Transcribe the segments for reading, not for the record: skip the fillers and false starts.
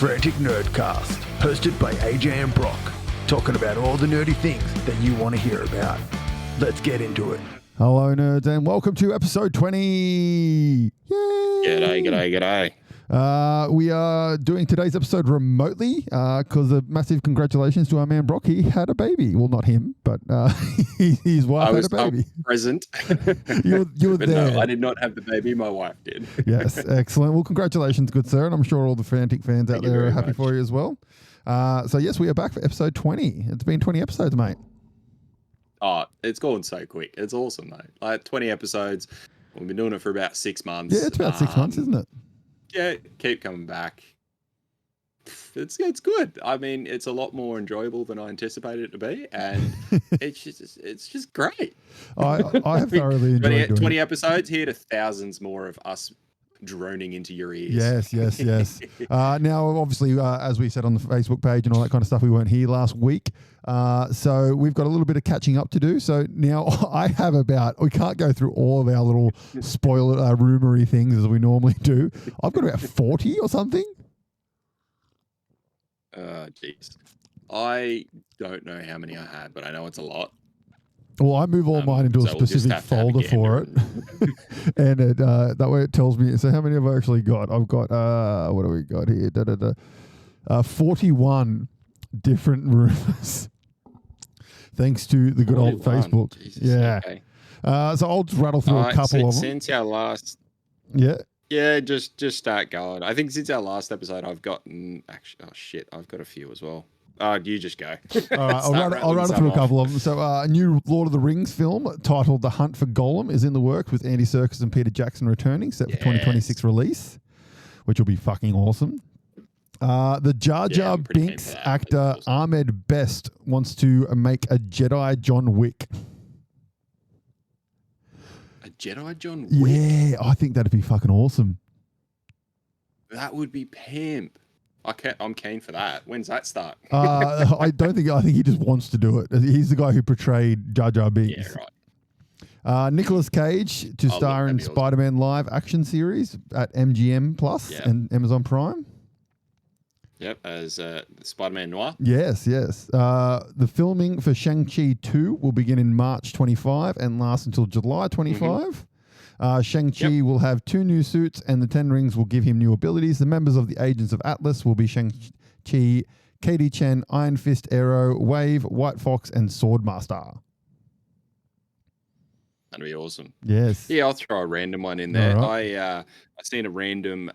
Frantic Nerdcast, hosted by AJ and Brock, talking about all the nerdy things that you want to hear about. Let's get into it. Hello, nerds, and welcome to episode 20. Yay! G'day. We are doing today's episode remotely because a massive congratulations to our man Brock. He had a baby. Well, not him, but his wife had a baby. I was present. You were but there. No, I did not have the baby. My wife did. Yes, excellent. Well, congratulations, good sir. And I'm sure all the Frantic fans out there are happy for you as well. So, yes, we are back for episode 20. It's been 20 episodes, mate. Oh, it's gone so quick. It's awesome, mate. Like 20 episodes. We've been doing it for about 6 months. Yeah, it's about 6 months, isn't it? Yeah, keep coming back. It's good. I mean, it's a lot more enjoyable than I anticipated it to be, and it's just great. I have thoroughly enjoyed doing 20 episodes here to thousands more of us droning into your ears. Yes. Now, obviously, as we said on the Facebook page and all that kind of stuff, we weren't here last week. So we've got a little bit of catching up to do. So now I have we can't go through all of our little spoiler rumory things as we normally do. I've got about 40 or something. Jeez. I don't know how many I had, but I know it's a lot. Well, I move all mine into a specific folder for it. And that way it tells me. So how many have I actually got? I've got, what do we got here? 41 different rumors. Thanks to the good old Facebook. Jesus, yeah. Okay. So I'll just rattle through a couple of them. Since our last... Yeah, just start going. I think since our last episode, I've gotten... Actually, I've got a few as well. You just go. All right, I'll run through a couple of them. So a new Lord of the Rings film titled The Hunt for Gollum is in the works with Andy Serkis and Peter Jackson returning, set for 2026 release, which will be fucking awesome. The Jar Jar Binks actor awesome. Ahmed Best wants to make a Jedi John Wick. A Jedi John Wick? Yeah, I think that'd be fucking awesome. That would be pimp. I'm keen for that. When's that start? I think he just wants to do it. He's the guy who portrayed Jar Jar Binks. Yeah, right. Nicolas Cage to star in Spider-Man live action series at MGM Plus and Amazon Prime. Yep, as Spider-Man Noir. Yes. The filming for Shang-Chi 2 will begin in March 25 and last until July 25. Mm-hmm. Shang-Chi will have 2 new suits and the 10 rings will give him new abilities. The members of the Agents of Atlas will be Shang-Chi, Katie Chen, Iron Fist, Arrow, Wave, White Fox, and Swordmaster. That'd be awesome. Yes. Yeah, I'll throw a random one in there. Right. I seen a random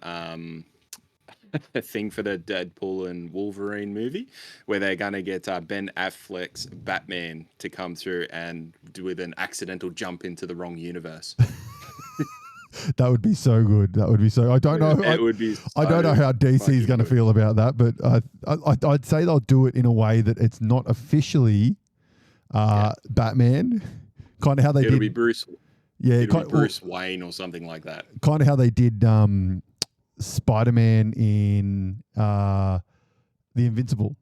thing for the Deadpool and Wolverine movie where they're going to get Ben Affleck's Batman to come through and do with an accidental jump into the wrong universe. That would be so good. I don't know. It would be. I don't know how DC is going to feel about that, but I'd say they'll do it in a way that it's not officially Batman. Kind of how they did. It'll be Bruce. Yeah, it'll be Bruce Wayne or something like that. Kind of how they did Spider-Man in The Invincible.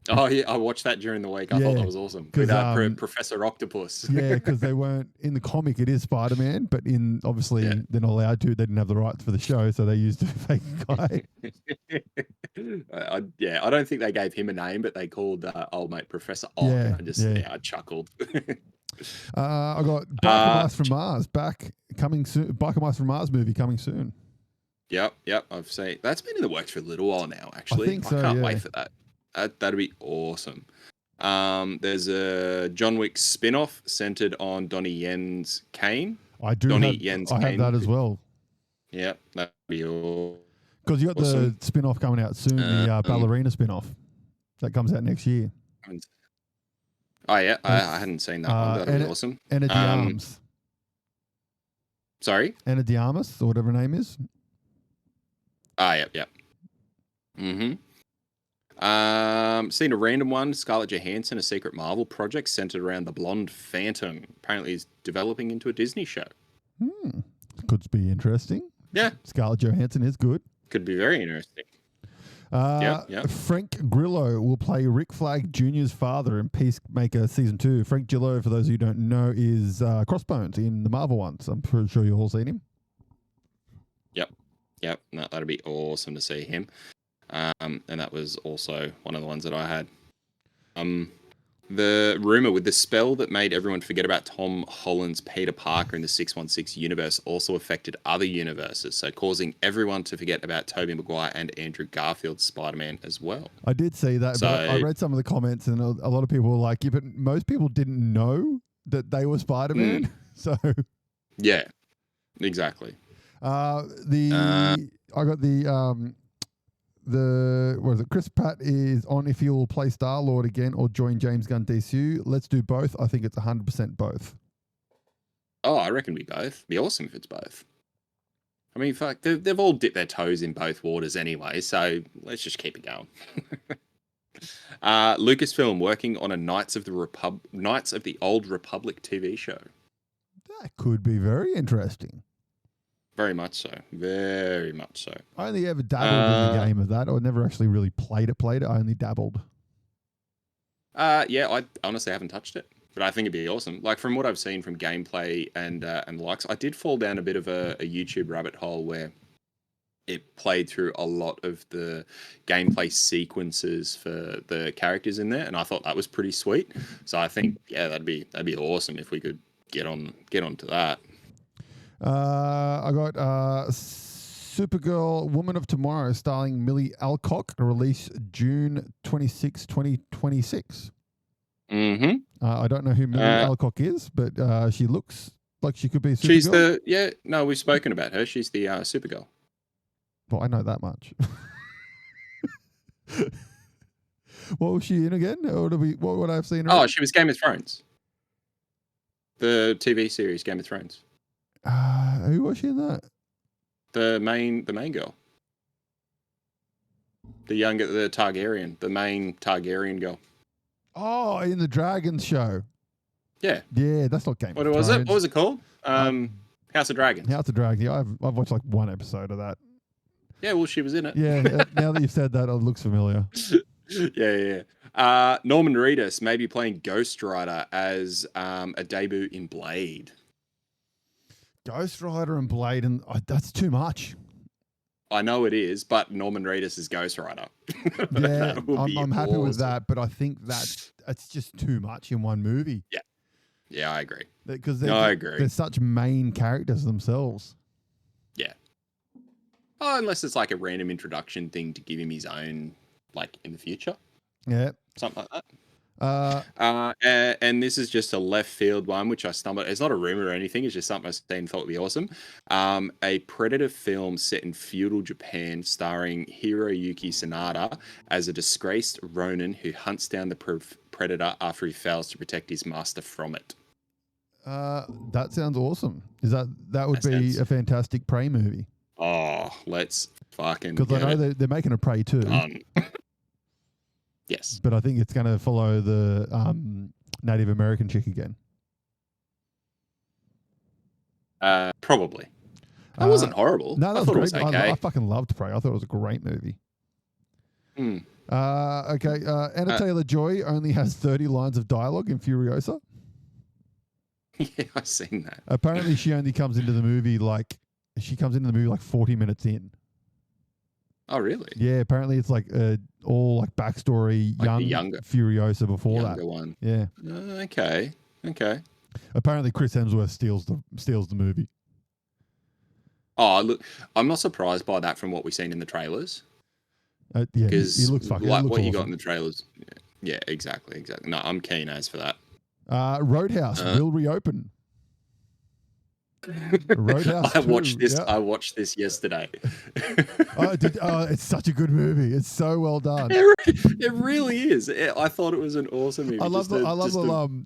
Oh yeah, I watched that during the week. I thought that was awesome. With Professor Octopus. Yeah, because they weren't in the comic. It is Spider-Man, but obviously they're not allowed to. They didn't have the rights for the show, so they used a fake guy. I don't think they gave him a name, but they called old mate Professor Ock. Yeah, I chuckled. I got Biker Mice from Mars coming soon. Biker Mice from Mars movie coming soon. Yep. I've seen that's been in the works for a little while now. Actually, I think so. I can't wait for that. That'd be awesome. There's a John Wick spin-off centered on Donnie Yen's Kane. I have that as well. Yep, that'd be awesome. Because you got the spin-off coming out soon, the ballerina spin-off that comes out next year. Oh yeah, I hadn't seen that one. That'd be awesome. Anna de Armas. Sorry? Anna de Armas, or whatever her name is. Yep. Mm-hmm. Seen a random one. Scarlett Johansson, a secret Marvel project centered around the blonde Phantom. Apparently is developing into a Disney show. Could be interesting. Yeah. Scarlett Johansson is good. Could be very interesting. Frank Grillo will play Rick Flag Jr.'s father in Peacemaker Season 2. Frank Grillo, for those who don't know, is Crossbones in the Marvel ones. I'm pretty sure you've all seen him. Yep. No, that'd be awesome to see him. and that was also one of the ones that I had. The rumor with the spell that made everyone forget about Tom Holland's Peter Parker in the 616 universe also affected other universes, so causing everyone to forget about Tobey Maguire and Andrew Garfield's Spider-Man as well. I did see that, but I read some of the comments, and a lot of people were like, yeah, but most people didn't know that they were Spider-Man. So yeah, exactly. I got what is it? Chris Pratt is on if he'll play Star-Lord again or join James Gunn DCU. Let's do both. I think it's 100% both. Oh, I reckon we both. Be awesome if it's both. I mean, fuck, they've all dipped their toes in both waters anyway, so let's just keep it going. Lucasfilm working on a Knights of the Old Republic TV show. That could be very interesting. Very much so. Very much so. I only ever dabbled in the game of that. I never actually really played it. I only dabbled. Yeah, I honestly haven't touched it, but I think it'd be awesome. Like from what I've seen from gameplay and likes, I did fall down a bit of a YouTube rabbit hole where it played through a lot of the gameplay sequences for the characters in there, and I thought that was pretty sweet. So I think that'd be awesome if we could get onto that. I got Supergirl Woman of Tomorrow starring Millie Alcock, release June 26, 2026. Mm-hmm. I don't know who Millie Alcock is, but she looks like she could be Supergirl. We've spoken about her. She's the Supergirl. Well, I know that much. What was she in again? Or what would I have seen her? Oh, she was Game of Thrones. The TV series Game of Thrones. Who was she in that? The main girl. The Targaryen, the main Targaryen girl. Oh, in the Dragons show. Yeah. Yeah, that's not Game of Thrones. What was it? What was it called? House of Dragons. House of Dragons. Yeah, I've watched like one episode of that. Yeah, well, she was in it. Yeah, now that you've said that, it looks familiar. Yeah. Norman Reedus may be playing Ghost Rider as a debut in Blade. Ghost Rider and Blade, and that's too much. I know it is, but Norman Reedus is Ghost Rider. Yeah, I'm happy with that, but I think it's just too much in one movie. Yeah, I agree. Because I agree. They're such main characters themselves. Yeah. Oh, unless it's like a random introduction thing to give him his own, like in the future. Yeah. Something like that. And this is just a left field one, which I stumbled. It's not a rumor or anything. It's just something I've seen and thought would be awesome. A Predator film set in feudal Japan, starring Hiroyuki Sanada as a disgraced Ronin who hunts down the Predator after he fails to protect his master from it. That sounds awesome. That would be a fantastic Prey movie? Oh, let's fucking because I know they're making a Prey too. Yes, but I think it's going to follow the Native American chick again. Probably. That wasn't horrible. No, I thought it was okay. I fucking loved Prey. I thought it was a great movie. Okay. Anna Taylor-Joy only has 30 lines of dialogue in Furiosa. Yeah, I've seen that. Apparently, she only comes into the movie like 40 minutes in. Oh, really? Yeah, apparently it's like all like backstory, like younger Furiosa before that one. Yeah. Okay. Apparently, Chris Hemsworth steals the movie. Oh, look, I'm not surprised by that from what we've seen in the trailers. Yeah, he looks fucking like what awesome. you got in the trailers. Yeah, exactly. No, I'm keen as for that. Roadhouse will reopen. Roadhouse. I watched this yesterday. It's such a good movie. It's so well done. It really is. I thought it was an awesome movie. I love the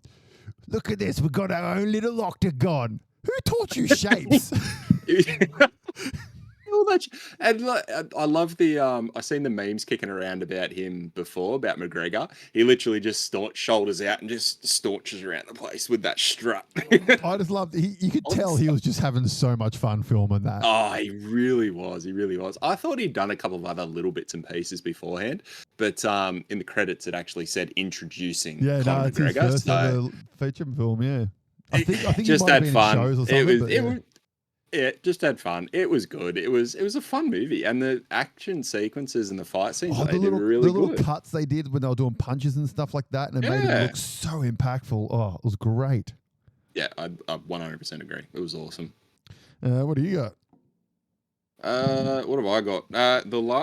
look at this. We've got our own little octagon. Who taught you shapes? And I love the I seen the memes kicking around about him before, about McGregor. He literally just shoulders out and just staunches around the place with that strut. I just loved you could tell he was just having so much fun filming that. Oh, he really was. I thought he'd done a couple of other little bits and pieces beforehand, but in the credits it actually said introducing Conor it's McGregor. his first ever feature film, yeah. I think just he might had have been fun. in shows or something. It just had fun. It was good. It was a fun movie, and the action sequences and the fight scenes they did were really the little good. cuts they did when they were doing punches and stuff like that, and it made it look so impactful. Oh, it was great. Yeah, I 100% agree. It was awesome. What do you got? What have I got?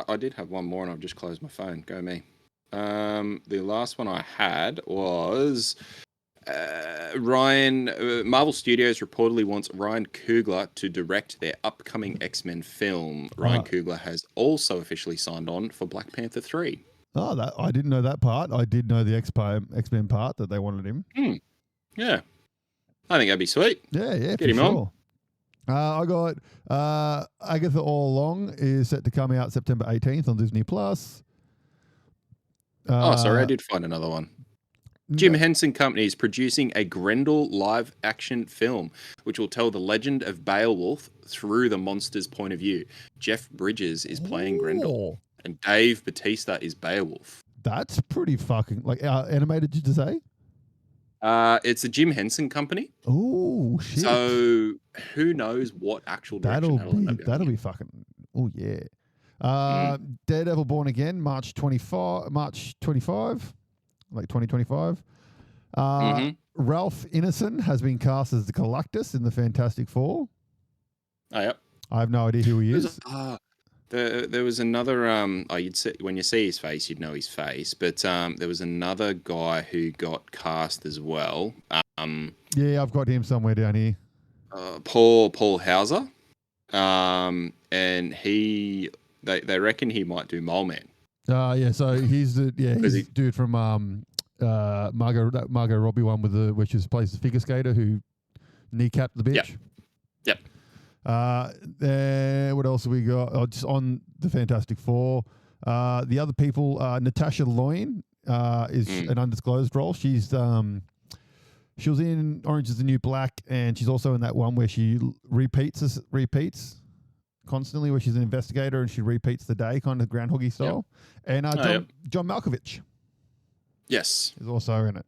I did have one more, and I've just closed my phone. Go me. The last one I had was Marvel Studios reportedly wants Ryan Coogler to direct their upcoming X-Men film. Ryan Coogler has also officially signed on for Black Panther 3. Oh, that I didn't know that part. I did know the X-Men part that they wanted him. Yeah. I think that'd be sweet. Yeah, Get him on. I got Agatha All Along is set to come out September 18th on Disney Plus. Sorry, I did find another one. Jim Henson Company is producing a Grendel live-action film, which will tell the legend of Beowulf through the monster's point of view. Jeff Bridges is playing Grendel, and Dave Bautista is Beowulf. That's pretty fucking animated. Did you say? It's a Jim Henson Company. Oh shit! So who knows what actual direction that'll be fucking. Oh yeah. Daredevil Born Again, March 25, like 2025. Ralph Ineson has been cast as the Galactus in the Fantastic Four. Oh, yep. I have no idea who he is. There was another. You'd see, when you see his face, you'd know his face. But there was another guy who got cast as well. Yeah, I've got him somewhere down here. Paul Hauser. And they reckon he might do Mole Man. Yeah. So he's the dude from Margot Robbie one where she plays the figure skater who kneecapped the bitch. Yep. What else have we got? Just on the Fantastic Four. The other people, Natasha Lyonne is an undisclosed role. She was in Orange is the New Black, and she's also in that one where she repeats constantly, where she's an investigator and she repeats the day, kind of Groundhoggy style. Yep. And John Malkovich. Yes. Is also in it.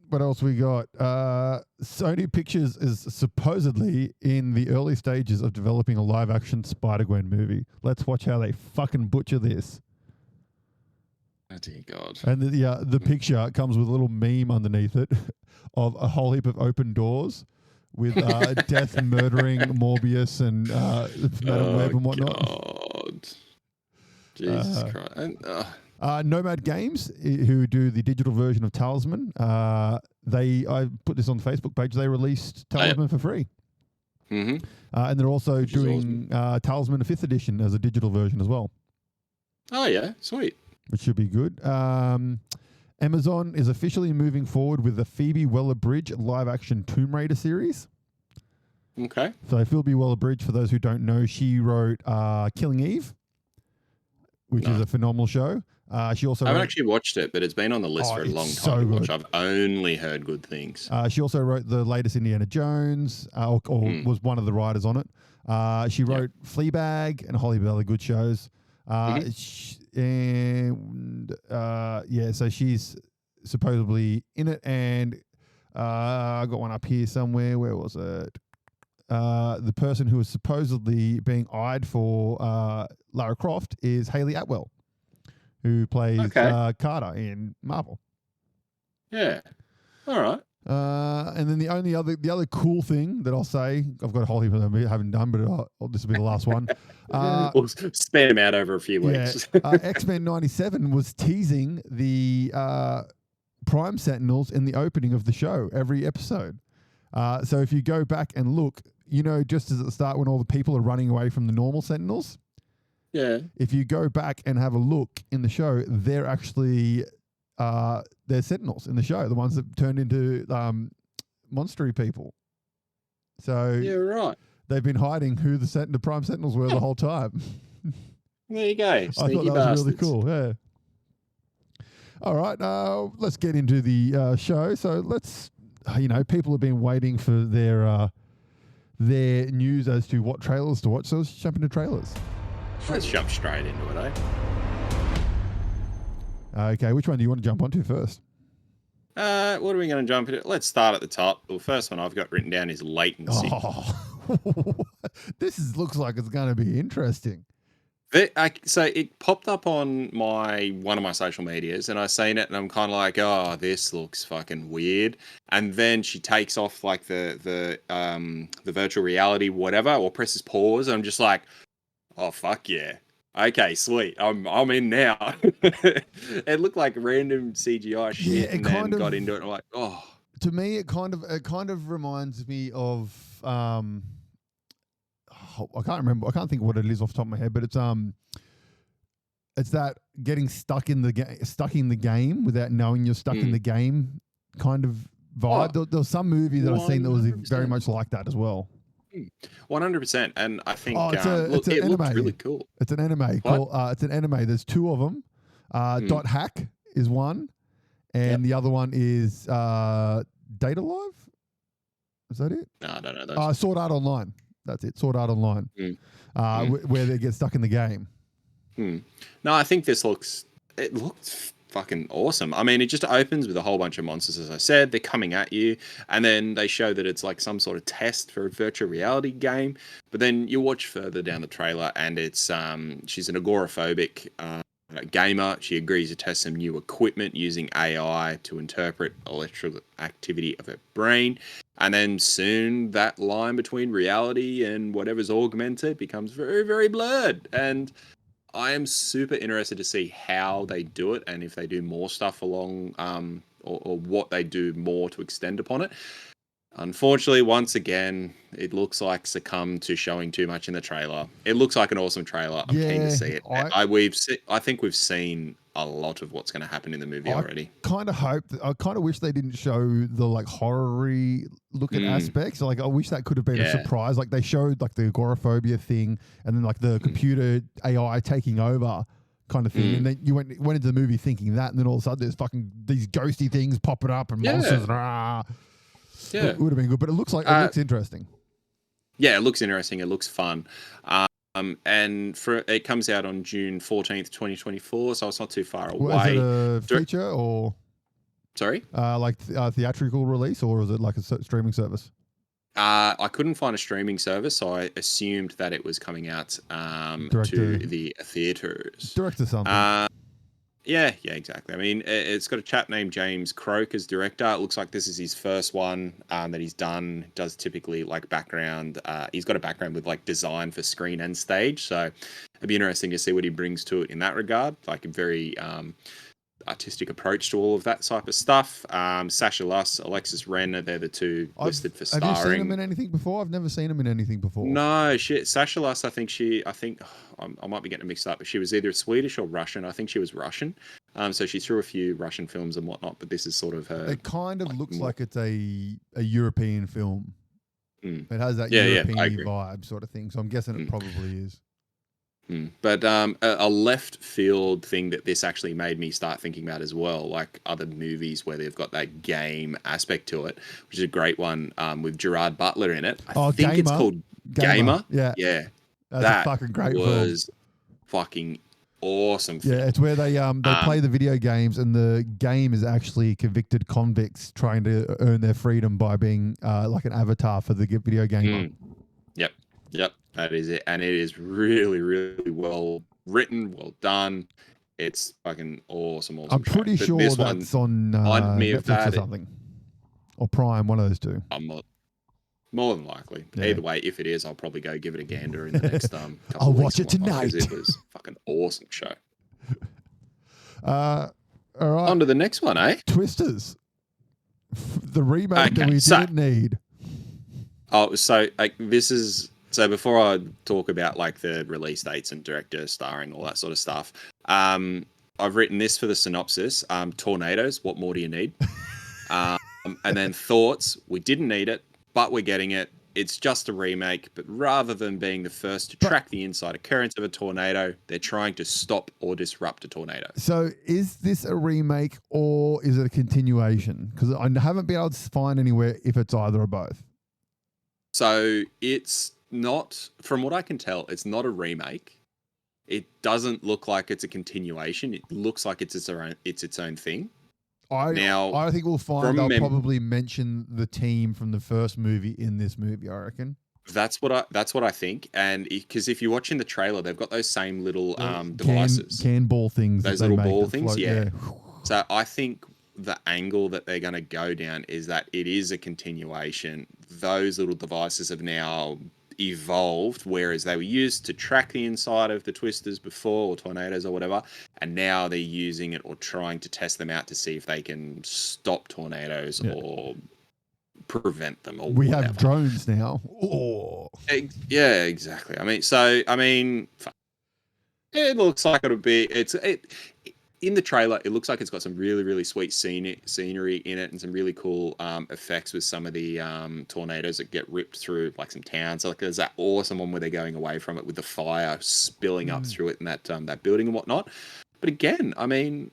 What else we got? Sony Pictures is supposedly in the early stages of developing a live-action Spider-Gwen movie. Let's watch how they fucking butcher this. Oh, dear God. And the picture comes with a little meme underneath it of a whole heap of open doors with Death murdering Morbius and Madam Web and whatnot. God. Jesus Christ. Nomad Games, who do the digital version of Talisman, I put this on the Facebook page. They released Talisman for free, and they're also doing Talisman 5th edition as a digital version as well. Oh yeah, sweet. Which should be good. Amazon is officially moving forward with the Phoebe Waller-Bridge live-action Tomb Raider series. Okay. So Phoebe Waller-Bridge, for those who don't know, she wrote Killing Eve, which is a phenomenal show. She also I haven't actually watched it, but it's been on the list for a long time to watch. I've only heard good things. She also wrote the latest Indiana Jones, or was one of the writers on it. She wrote Fleabag and a whole heap of other good shows. So she's supposedly in it, and I got one up here somewhere. Where was it? The person who is supposedly being eyed for Lara Croft is Hayley Atwell, who plays Carter in Marvel. Yeah. All right. And then the other cool thing that I'll say, I've got a whole heap of them I haven't done, but this will be the last one. We'll span them out over a few weeks. X-Men 97 was teasing the Prime Sentinels in the opening of the show every episode. So if you go back and look, just as at the start when all the people are running away from the normal Sentinels. Yeah. If you go back and have a look in the show, they're actually they're Sentinels in the show, the ones that turned into monstery people. So yeah, right. They've been hiding who the Prime Sentinels were the whole time. There you go. Sneaky I thought that was really cool. Yeah. All right, let's get into the show. So let's, people have been waiting for their news as to what trailers to watch. So let's jump into trailers. Let's jump straight into it, Okay, which one do you want to jump onto first? What are we going to jump into? Let's start at the top. The first one I've got written down is Latency. Oh, Looks like it's going to be interesting. So it popped up on one of my social medias, and I seen it, and I'm kind of like, oh, this looks fucking weird. And then she takes off like the virtual reality whatever, or presses pause, and I'm just like, oh fuck yeah, okay, sweet, I'm in now. It looked like random CGI shit, and then got into it, and I'm like, oh. To me, it kind of reminds me of I can't remember. I can't think what it is off the top of my head, but it's that getting stuck in the game without knowing you're stuck in the game kind of vibe. There was some movie that I've seen that was very much like that as well. 100%, and I think it looks really cool. It's an anime called. It's an anime. There's two of them. Dot Hack is one, and the other one is Data Live. Is that it? No, I don't know those. Sword Art Online. That's it. Sword Art Online, where they get stuck in the game. No, I think it looks fucking awesome. I mean, it just opens with a whole bunch of monsters, as I said. They're coming at you, and then they show that it's like some sort of test for a virtual reality game. But then you watch further down the trailer, and it's she's an agoraphobic gamer. She agrees to test some new equipment using AI to interpret electrical activity of her brain. And then soon that line between reality and whatever's augmented becomes very, very blurred. And I am super interested to see how they do it, and if they do more stuff along, or what they do more to extend upon it. Unfortunately, once again, it looks like succumb to showing too much in the trailer. It looks like an awesome trailer. I'm keen to see it. I think we've seen a lot of what's going to happen in the movie already. I kind of wish they didn't show the like horror-y looking aspects. Like I wish that could have been a surprise. Like they showed like the agoraphobia thing, and then like the computer AI taking over kind of thing. And then you went into the movie thinking that, and then all of a sudden there's fucking these ghosty things popping up and monsters. Yeah, it would have been good, but it looks interesting. Yeah, it looks interesting. It looks fun. And it comes out on June 14th, 2024, so it's not too far away. Is it a feature or? Sorry? Theatrical release, or is it like a streaming service? I couldn't find a streaming service, so I assumed that it was coming out to the theaters. Direct to something. Yeah, exactly. I mean, it's got a chap named James Croak as director. It looks like this is his first one that he's done. Does typically like background. He's got a background with like design for screen and stage, so it'd be interesting to see what he brings to it in that regard. Like a very artistic approach to all of that type of stuff. Sasha Luss, Alexis Renner, they're the two listed for starring. Have you seen him in anything before? I've never seen him in anything before. No, Sasha Luss, I think I might be getting mixed up, but she was either Swedish or Russian. I think she was Russian. So she threw a few Russian films and whatnot, but this is sort of her. It kind of looks like it's a European film. It has that European vibe sort of thing. So I'm guessing it probably is. But a left field thing that this actually made me start thinking about as well, like other movies where they've got that game aspect to it, which is a great one with Gerard Butler in it. I think it's called Gamer. Yeah. That's a fucking great film. Fucking awesome film. Yeah, it's where they play the video games, and the game is actually convicted convicts trying to earn their freedom by being like an avatar for the video game. Yep, that is it. And it is really, really well written, well done. It's fucking awesome. I'm pretty sure that's on Netflix or something. Or Prime, one of those two. More than likely. Yeah. Either way, if it is, I'll probably go give it a gander in the next couple I'll watch it tonight. It was a fucking awesome show. All right. On to the next one, eh? Twisters. The remake that we didn't need. Oh, so So before I talk about like the release dates and director, starring, all that sort of stuff, I've written this for the synopsis. Tornadoes, what more do you need? And then thoughts, we didn't need it, but we're getting it. It's just a remake, but rather than being the first to track the inside occurrence of a tornado, they're trying to stop or disrupt a tornado. So is this a remake or is it a continuation? Because I haven't been able to find anywhere if it's either or both. So it's not, from what I can tell, it's not a remake. It doesn't look like it's a continuation. It looks like it's its own thing. I think we'll find they'll probably mention the team from the first movie in this movie, I reckon. That's what I think, and because if you're watching the trailer, they've got those same little devices, can ball things, those that they little make ball that things. float, Yeah. So I think the angle that they're going to go down is that it is a continuation. Those little devices have now evolved, whereas they were used to track the inside of the twisters before, or tornadoes or whatever, and now they're using it or trying to test them out to see if they can stop tornadoes or prevent them or we whatever. have drones now. Oh. Yeah, exactly. I mean, it looks like it'll be. In the trailer, it looks like it's got some really, really sweet scenery in it and some really cool effects with some of the tornadoes that get ripped through like some towns. Like there's that awesome one where they're going away from it with the fire spilling up through it and that building and whatnot. But again, I mean,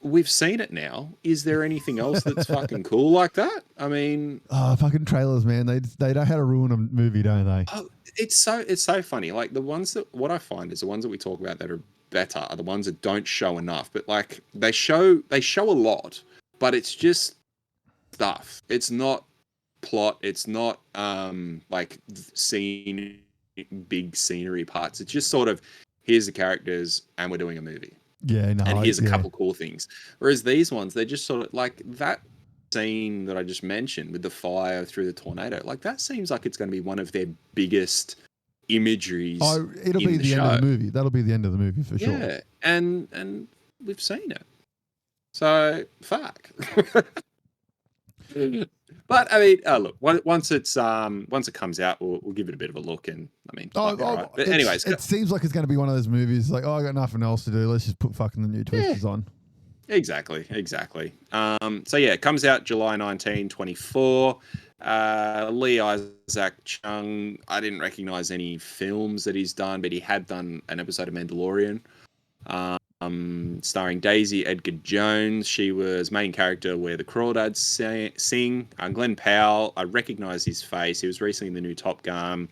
we've seen it now. Is there anything else that's fucking cool like that? I mean, fucking trailers, man. They know how to ruin a movie, don't they? Oh, it's so funny. Like the ones that what I find is the ones that we talk about that are better are the ones that don't show enough. But like they show a lot, but it's just stuff. It's not plot. It's not like big scenery parts. It's just sort of here's the characters and we're doing a movie. Yeah, no. And here's a couple cool things. Whereas these ones, they're just sort of like that scene that I just mentioned with the fire through the tornado. Like that seems like it's going to be one of their biggest imageries. Oh, it'll be the end of the movie. That'll be the end of the movie for sure. Yeah, and we've seen it. So fuck. But I mean, look. Once it comes out, we'll give it a bit of a look. And I mean, right. But anyways, it seems like it's going to be one of those movies. Like, I got nothing else to do. Let's just put fucking the new twisters on. Exactly. So yeah, it comes out July 19, 24. Lee Isaac Chung. I didn't recognize any films that he's done, but he had done an episode of Mandalorian. Starring Daisy Edgar Jones. She was main character where the crawdads sing. Glenn Powell, I recognize his face. He was recently in the new Top Gun.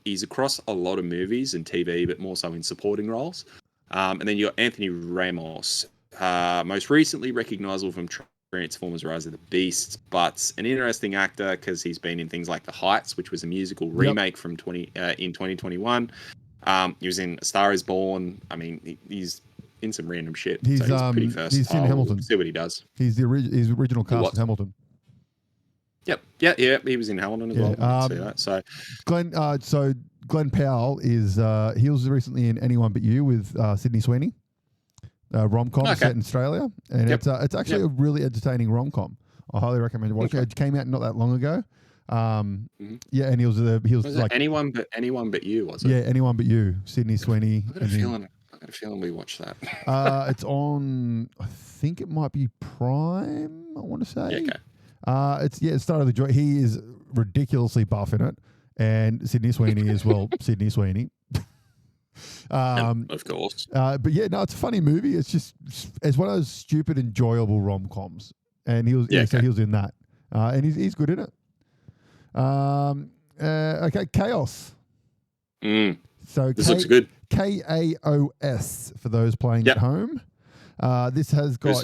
He's across a lot of movies and TV, but more so in supporting roles. And then you got Anthony Ramos, most recently recognizable from Transformers: Rise of the Beasts, but an interesting actor because he's been in things like The Heights, which was a musical remake from in 2021. He was in A Star Is Born. I mean, he's in some random shit. He's pretty versatile. He's in Hamilton. See what he does. He's he's original cast of Hamilton. Yep. Yeah. He was in Hamilton as well. See that. So Glenn Powell is he was recently in Anyone But You with Sydney Sweeney, rom-com set in Australia, and it's actually a really entertaining rom-com. I highly recommend watching it. It came out not that long ago. Yeah, and he was like Anyone But You, was it? Yeah, Anyone But You, Sydney Sweeney. I got a feeling we watched that. It's on, I think it might be Prime, I want to say. Yeah, okay. It's thoroughly joy. He is ridiculously buff in it, and Sydney Sweeney as well. Sydney Sweeney. Of course. But yeah, no, it's a funny movie. It's one of those stupid, enjoyable rom-coms, and he was so he was in that, and he's good in it. Okay, Kaos. So this looks good. Kaos for those playing at home. This has got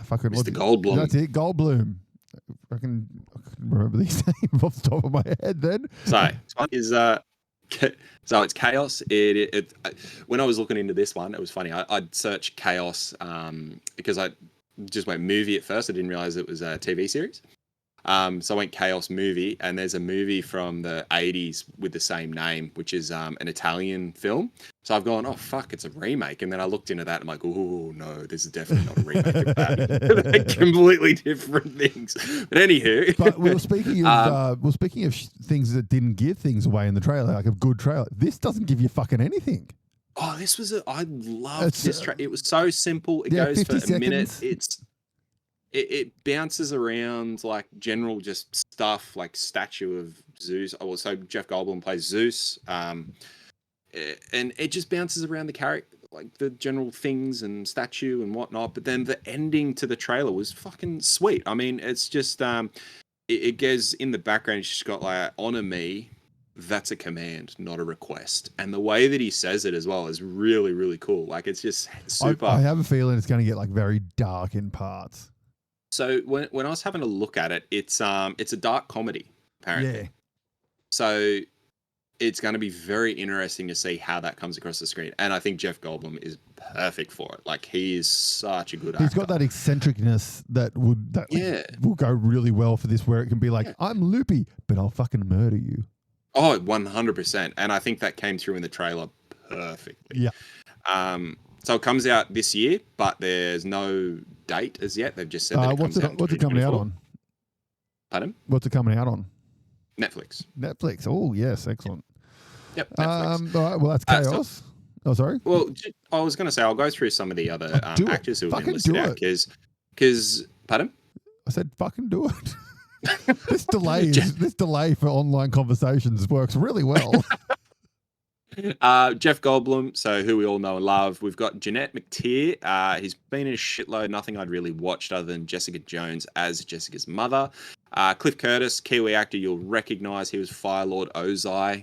fucking Mr. Goldblum. That's it, Goldblum. I can remember these names off the top of my head. Then so it's Kaos. When I was looking into this one, it was funny. I'd search Kaos because I just went movie at first. I didn't realize it was a TV series. So I went Kaos movie, and there's a movie from the 80s with the same name, which is an Italian film. So I've gone, oh, fuck, it's a remake. And then I looked into that, and I'm like, oh, no, this is definitely not a remake of that. They're completely different things. But anywho. But we were speaking of things that didn't give things away in the trailer, like a good trailer. This doesn't give you fucking anything. Oh, I loved this trailer. It was so simple. It goes for a minute. It bounces around like general just stuff like statue of Zeus. Oh, so Jeff Goldblum plays Zeus, and it just bounces around the character, like the general things and statue and whatnot. But then the ending to the trailer was fucking sweet. I mean, it's just it goes in the background. It's just got like honor me. That's a command, not a request. And the way that he says it as well is really, really cool. Like it's just super. I have a feeling it's going to get like very dark in parts. So when I was having a look at it, it's a dark comedy apparently. Yeah. So it's going to be very interesting to see how that comes across the screen. And I think Jeff Goldblum is perfect for it. Like, he is such a good actor. He's got that eccentricness that will go really well for this, where it can be like, I'm loopy, but I'll fucking murder you. Oh, 100%. And I think that came through in the trailer perfectly. Yeah. So it comes out this year, but there's no date as yet. They've just said that it comes out in what's it coming out on? Pardon? What's it coming out on? Netflix. Oh, yes. Excellent. Yep, Netflix. All right. Well, that's Kaos. Sorry? Well, I was going to say, I'll go through some of the other actors who have been listed out. Because, pardon? I said fucking do it. This delay for online conversations works really well. Jeff Goldblum, so who we all know and love. We've got Jeanette McTeer. He's been in a shitload. Nothing I'd really watched other than Jessica Jones as Jessica's mother. Cliff Curtis, Kiwi actor you'll recognise. He was Fire Lord Ozai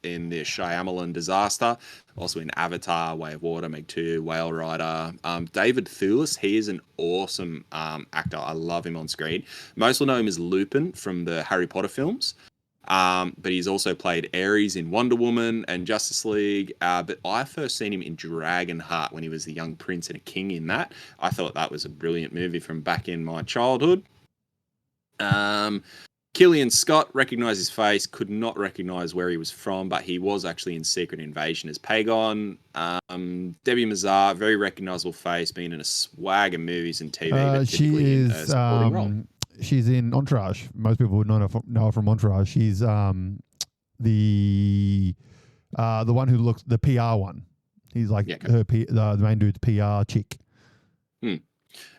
in the Shyamalan disaster. Also in Avatar, Way of Water, Meg 2, Whale Rider. David Thewlis, he is an awesome actor. I love him on screen. Most will know him as Lupin from the Harry Potter films. But he's also played Ares in Wonder Woman and Justice League. But I first seen him in Dragonheart when he was the young prince and a king in that. I thought that was a brilliant movie from back in my childhood. Killian Scott, recognise his face, could not recognise where he was from, but he was actually in Secret Invasion as Pagon. Debbie Mazar, very recognisable face, been in a swag of movies and TV. She is... she's in Entourage. Most people would know her from Entourage. She's the one who looks the PR one. He's like the main dude's PR chick.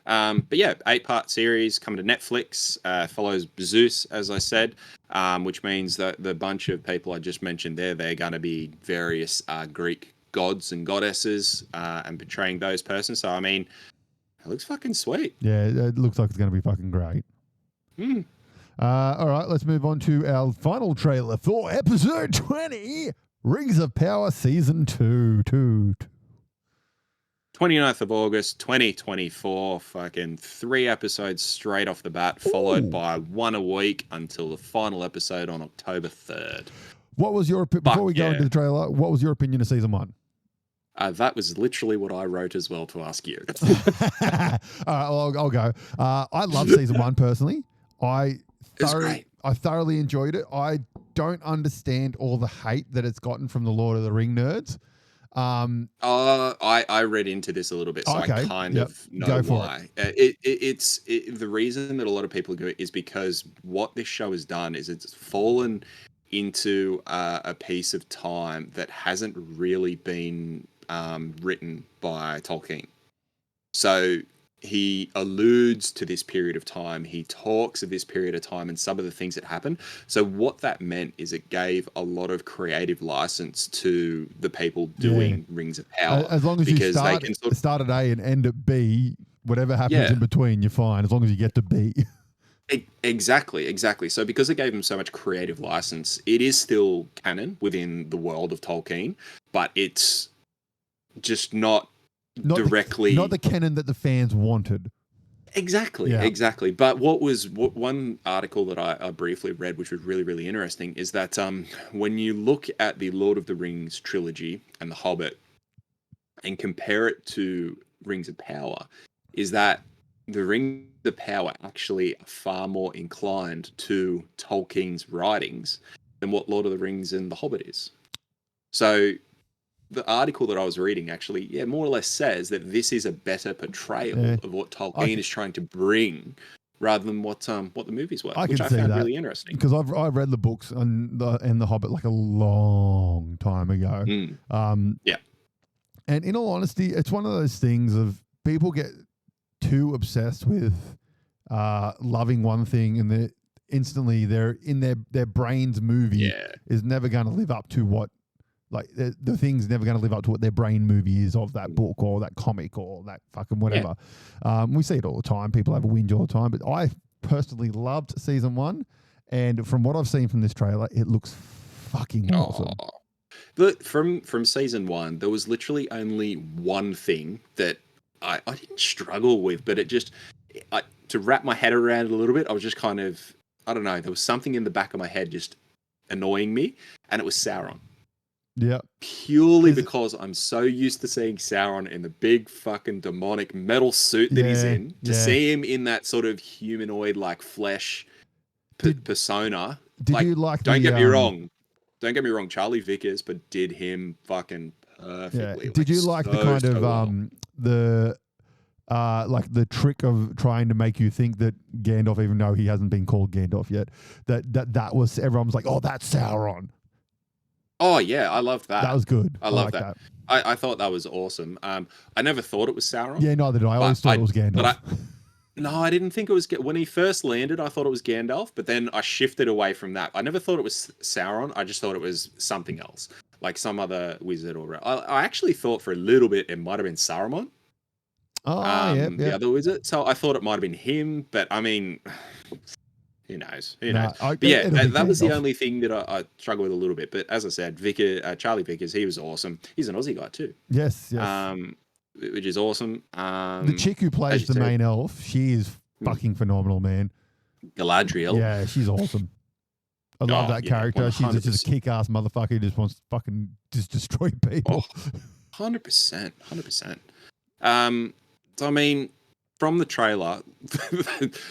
But yeah, 8-part series coming to Netflix. Follows Zeus, as I said, which means that the bunch of people I just mentioned there, they're going to be various Greek gods and goddesses and portraying those persons. So I mean, it looks fucking sweet. Yeah, it looks like it's going to be fucking great. All right, let's move on to our final trailer for episode 20, Rings of Power Season 2. 29th of August, 2024. Fucking 3 episodes straight off the bat, followed by 1 a week until the final episode on October 3rd. What was your before we go into the trailer? What was your opinion of season 1? That was literally what I wrote as well to ask you. All right, well, I'll go. I love season 1 personally. I thoroughly enjoyed it. I don't understand all the hate that it's gotten from the Lord of the Ring nerds. I read into this a little bit, so I kind of know why. It's the reason that a lot of people do it is because what this show has done is it's fallen into a piece of time that hasn't really been written by Tolkien. So he alludes to this period of time. He talks of this period of time and some of the things that happened. So what that meant is it gave a lot of creative license to the people doing Rings of Power. As long as you start at A and end at B, whatever happens in between, you're fine. As long as you get to B. Exactly. So because it gave them so much creative license, it is still canon within the world of Tolkien, but it's just not directly not the canon that the fans wanted. Exactly. But one article that I briefly read, which was really, really interesting, is that when you look at the Lord of the Rings trilogy and The Hobbit and compare it to Rings of Power, is that the Rings of Power actually are far more inclined to Tolkien's writings than what Lord of the Rings and The Hobbit is. So the article that I was reading actually, more or less says that this is a better portrayal of what Tolkien is trying to bring, rather than what the movies were, which I found really interesting. Because I read the books and the Hobbit like a long time ago. And in all honesty, it's one of those things of people get too obsessed with loving one thing, and instantly they're in their brain's movie is never going to live up to what. Like the thing's never going to live up to what their brain movie is of that book or that comic or that fucking whatever. We see it all the time. People have a whinge all the time. But I personally loved season 1. And from what I've seen from this trailer, it looks fucking awesome. But from season 1, there was literally only one thing that I didn't struggle with, but it just... to wrap my head around it a little bit, I was just kind of, I don't know, there was something in the back of my head just annoying me, and it was Sauron. Yeah. Purely because I'm so used to seeing Sauron in the big fucking demonic metal suit that he's in. To see him in that sort of humanoid, like flesh persona. Did you like Don't get me wrong. Don't get me wrong. Charlie Vickers, but did him fucking perfectly. Yeah. Did you like the kind of like the trick of trying to make you think that Gandalf, even though he hasn't been called Gandalf yet, that was, everyone was like, oh, that's Sauron. Oh yeah, I loved that. That was good. I love that. I thought that was awesome. I never thought it was Sauron. Yeah, neither did I. I always thought it was Gandalf. No, I didn't think it was. When he first landed, I thought it was Gandalf, but then I shifted away from that. I never thought it was Sauron. I just thought it was something else, like some other wizard or. I actually thought for a little bit it might have been Saruman. Oh, yeah. The other wizard. So I thought it might have been him, but I mean. Who knows? But yeah, that was the only thing that I struggled with a little bit. But as I said, Charlie Vickers, he was awesome. He's an Aussie guy too. Yes. Which is awesome. The chick who plays the main elf, she is fucking phenomenal, man. Galadriel. Yeah, she's awesome. I love that character. 100%. She's just a kick-ass motherfucker who just wants to fucking just destroy people. 100%. 100%. So I mean, from the trailer,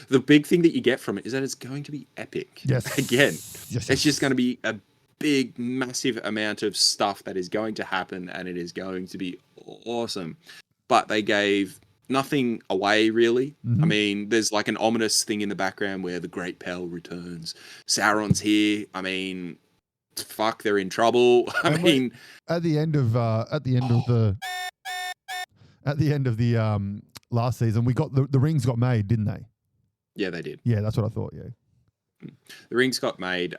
the big thing that you get from it is that it's going to be epic. Yes. Again, yes. It's just going to be a big, massive amount of stuff that is going to happen, and it is going to be awesome. But they gave nothing away, really. Mm-hmm. I mean, there's like an ominous thing in the background where the Great Pell returns. Sauron's here. I mean, fuck, they're in trouble. I mean, at the end of the last season, we got the rings got made, didn't they? Yeah, they did. Yeah, that's what I thought. Yeah, the rings got made.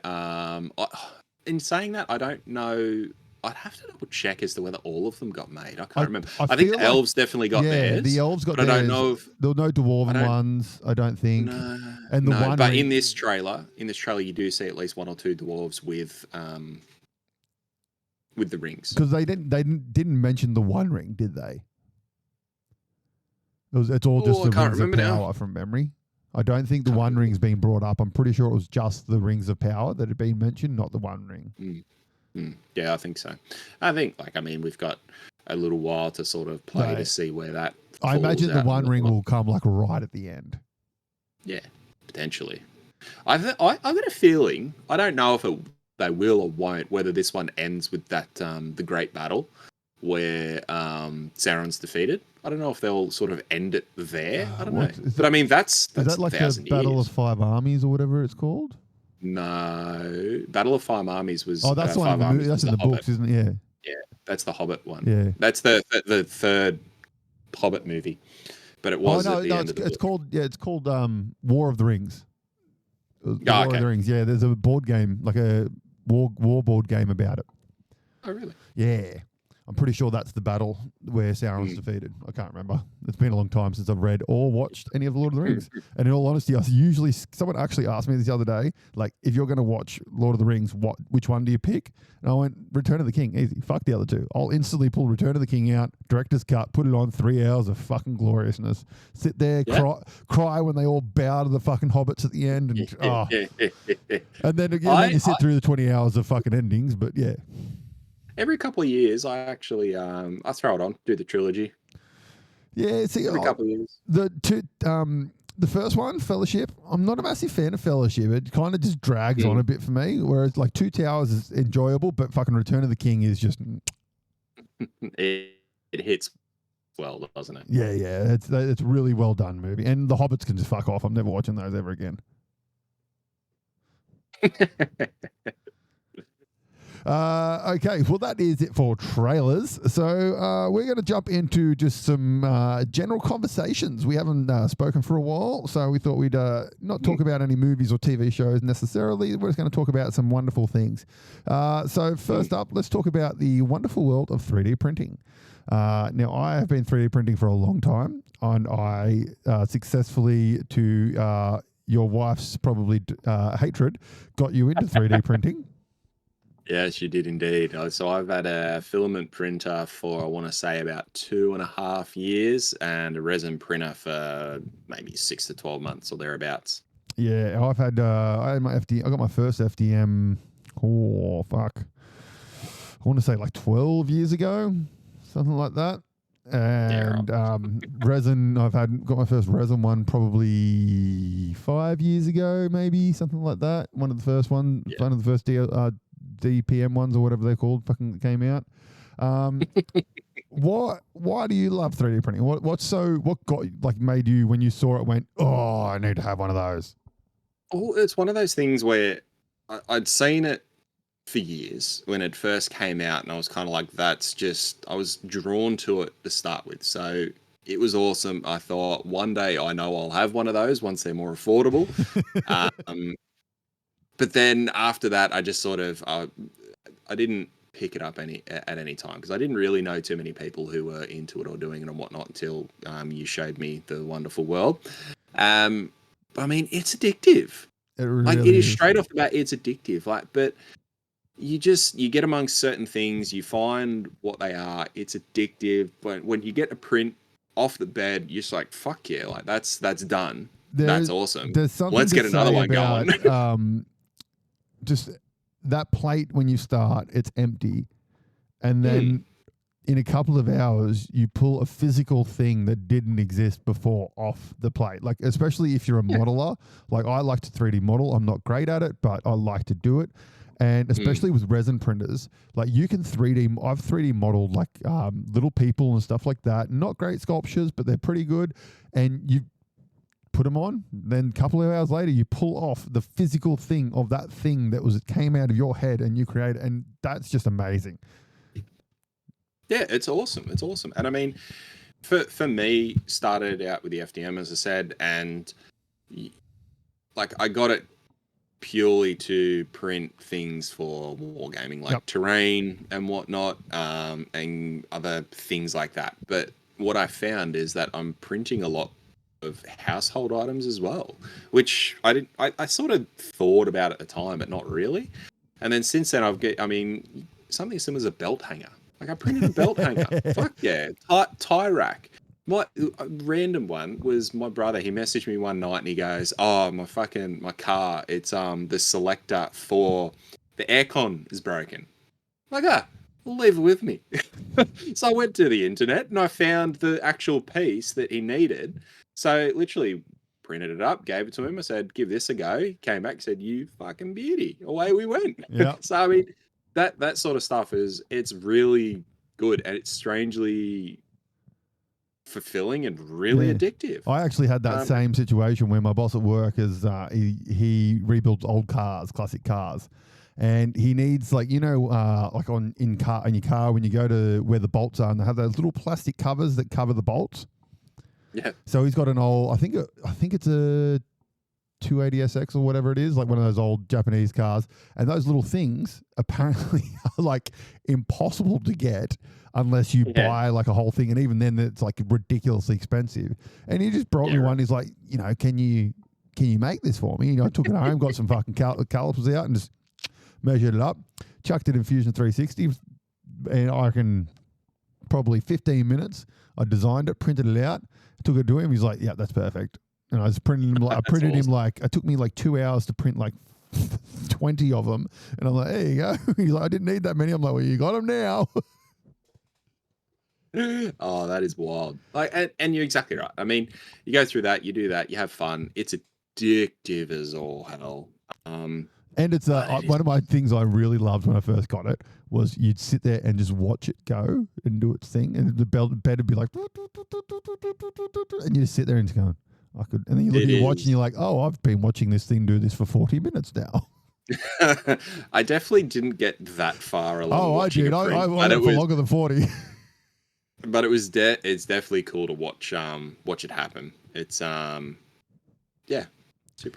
In saying that, I don't know. I'd have to double check as to whether all of them got made. I can't remember. I think the elves definitely got theirs. The elves got theirs. I don't know if there were no dwarven ones. I don't think. No, and the one but in this trailer, you do see at least one or two dwarves with the rings. Because they didn't mention the one ring, did they? It's all just the rings of power from memory. I don't think the one ring's been brought up. I'm pretty sure it was just the rings of power that had been mentioned, not the one ring. Yeah, I think so. I think, we've got a little while to sort of play to see where that falls. I imagine the one ring will come like right at the end. Yeah, potentially. I've got a feeling, I don't know if they will or won't, whether this one ends with that the great battle where Sauron's defeated. I don't know if they'll sort of end it there. I don't know. But I mean, that's is that like the Battle of Five Armies or whatever it's called? No, Battle of Five Armies was. Oh, that's one in the movie. That's in the books, isn't it? Yeah. Yeah, that's the Hobbit one. Yeah, that's the third Hobbit movie. But it was. It's called War of the Rings. War of the Rings. Yeah, there's a board game, like a war board game about it. Oh, really? Yeah. I'm pretty sure that's the battle where Sauron's defeated. I can't remember. It's been a long time since I've read or watched any of the Lord of the Rings. And in all honesty, someone actually asked me this the other day, like, if you're going to watch Lord of the Rings, which one do you pick? And I went, Return of the King, easy. Fuck the other two. I'll instantly pull Return of the King out, director's cut, put it on, 3 hours of fucking gloriousness. Sit there, cry when they all bow to the fucking hobbits at the end. And, and then again, you sit through the 20 hours of fucking endings, but yeah. Every couple of years, I actually I throw it on, do the trilogy. Yeah, see, every couple of years. The first one, Fellowship, I'm not a massive fan of Fellowship. It kind of just drags on a bit for me. Whereas like Two Towers is enjoyable, but fucking Return of the King is just it hits well, doesn't it? Yeah. It's really well done movie, and the Hobbits can just fuck off. I'm never watching those ever again. Okay, well, that is it for trailers. So we're going to jump into just some general conversations. We haven't spoken for a while, so we thought we'd not talk about any movies or TV shows necessarily. We're just going to talk about some wonderful things. So first up, let's talk about the wonderful world of 3D printing. Now, I have been 3D printing for a long time, and I successfully, to your wife's probably hatred, got you into 3D printing. Yes, you did indeed. So I've had a filament printer for, I want to say, about 2.5 years, and a resin printer for maybe 6 to 12 months or thereabouts. Yeah, I had my FD. I got my first FDM. Oh fuck! I want to say like 12 years ago, something like that. And resin, got my first resin one probably 5 years ago, maybe something like that. One of the first DPM ones or whatever they're called, fucking came out. Why do you love 3D printing? What got made you, when you saw it, went, oh, I need to have one of those? Oh, it's one of those things where I'd seen it for years when it first came out, and I was kind of like, I was drawn to it to start with. So it was awesome. I thought one day I know I'll have one of those once they're more affordable. But then after that, I just sort of, I didn't pick it up at any time, because I didn't really know too many people who were into it or doing it and whatnot until you showed me the wonderful world. But I mean, it's addictive. It really it is straight off the bat, it's addictive. But you get amongst certain things, you find what they are. It's addictive. But when you get a print off the bed, you're just like, fuck yeah, that's done. That's awesome. There's something Let's get another one going. Just that plate, when you start, it's empty, and then in a couple of hours, you pull a physical thing that didn't exist before off the plate. Like, especially if you're a modeler, like I like to 3D model. I'm not great at it, but I like to do it. And especially with resin printers, like you can I've 3D modeled like little people and stuff like that. Not great sculptures, but they're pretty good. And you put them on, then a couple of hours later, you pull off the physical thing of that thing that came out of your head and you create it. And that's just amazing. Yeah, it's awesome. It's awesome. And I mean, for me, started out with the FDM, as I said, and like I got it purely to print things for wargaming, like terrain and whatnot, and other things like that. But what I found is that I'm printing a lot of household items as well, which I sort of thought about at the time, but not really. And then since then, something similar as a belt hanger. Like I printed a belt hanger. Fuck yeah. Tie rack. A random one was my brother. He messaged me one night and he goes, oh, my car, it's the selector for the aircon is broken. I'm like, leave it with me. So I went to the internet and I found the actual piece that he needed. So literally printed it up, gave it to him. I said, give this a go. He came back, said, you fucking beauty. Away we went. Yeah. So I mean, that sort of stuff it's really good, and it's strangely fulfilling and really addictive. I actually had that same situation where my boss at work is he rebuilds old cars, classic cars, and he needs like in your car when you go to where the bolts are, and they have those little plastic covers that cover the bolts. Yeah. So he's got an old, I think it's a 280SX or whatever it is, like one of those old Japanese cars, and those little things apparently are like impossible to get unless you buy like a whole thing, and even then it's like ridiculously expensive. And he just brought me one. He's like, can you make this for me? I took it home, got some fucking calipers out, and just measured it up, chucked it in Fusion 360, and I reckon probably 15 minutes. I designed it, printed it out, took it to him. He's like, yeah, that's perfect. And I was printing him. I printed him it took me like 2 hours to print like 20 of them. And I'm like, there you go. He's like, I didn't need that many. I'm like, well, you got them now. Oh, that is wild. Like, and you're exactly right. I mean, you go through that, you do that, you have fun. It's addictive as all hell. And it's one of my things I really loved when I first got it was you'd sit there and just watch it go and do its thing, and the bed would be like, and you just sit there and just going, I could, and then you look at your watch and you're like, oh, I've been watching this thing do this for 40 minutes now. I definitely didn't get that far along. Oh, I did. I went for longer than 40. But it's definitely cool to watch it happen. It's super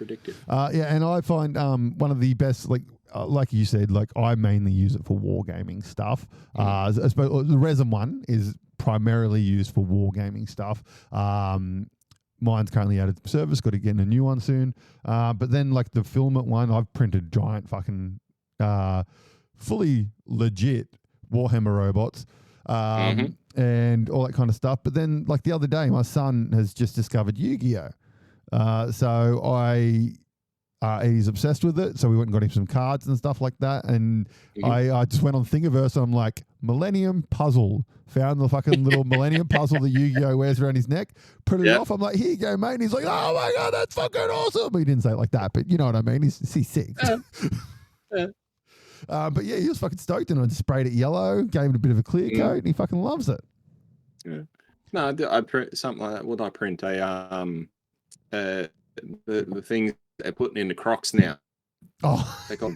addictive. And I find one of the best, like you said, like I mainly use it for wargaming stuff. I suppose the resin one is primarily used for wargaming stuff. Mine's currently out of service, got to get a new one soon. But then like the filament one, I've printed giant fucking fully legit Warhammer robots. And all that kind of stuff. But then, like the other day, my son has just discovered Yu-Gi-Oh! He's obsessed with it. So we went and got him some cards and stuff like that. And I just went on Thingiverse and I'm like, Millennium Puzzle. Found the fucking little Millennium Puzzle that Yu-Gi-Oh! Wears around his neck. Put it off. I'm like, here you go, mate. And he's like, oh my God, that's fucking awesome. But he didn't say it like that. But you know what I mean? He's 6. But yeah, he was fucking stoked, and I just sprayed it yellow, gave it a bit of a clear coat, and he fucking loves it. Yeah. No, I print something like that. What did I print? The things they're putting into Crocs now. Oh, They call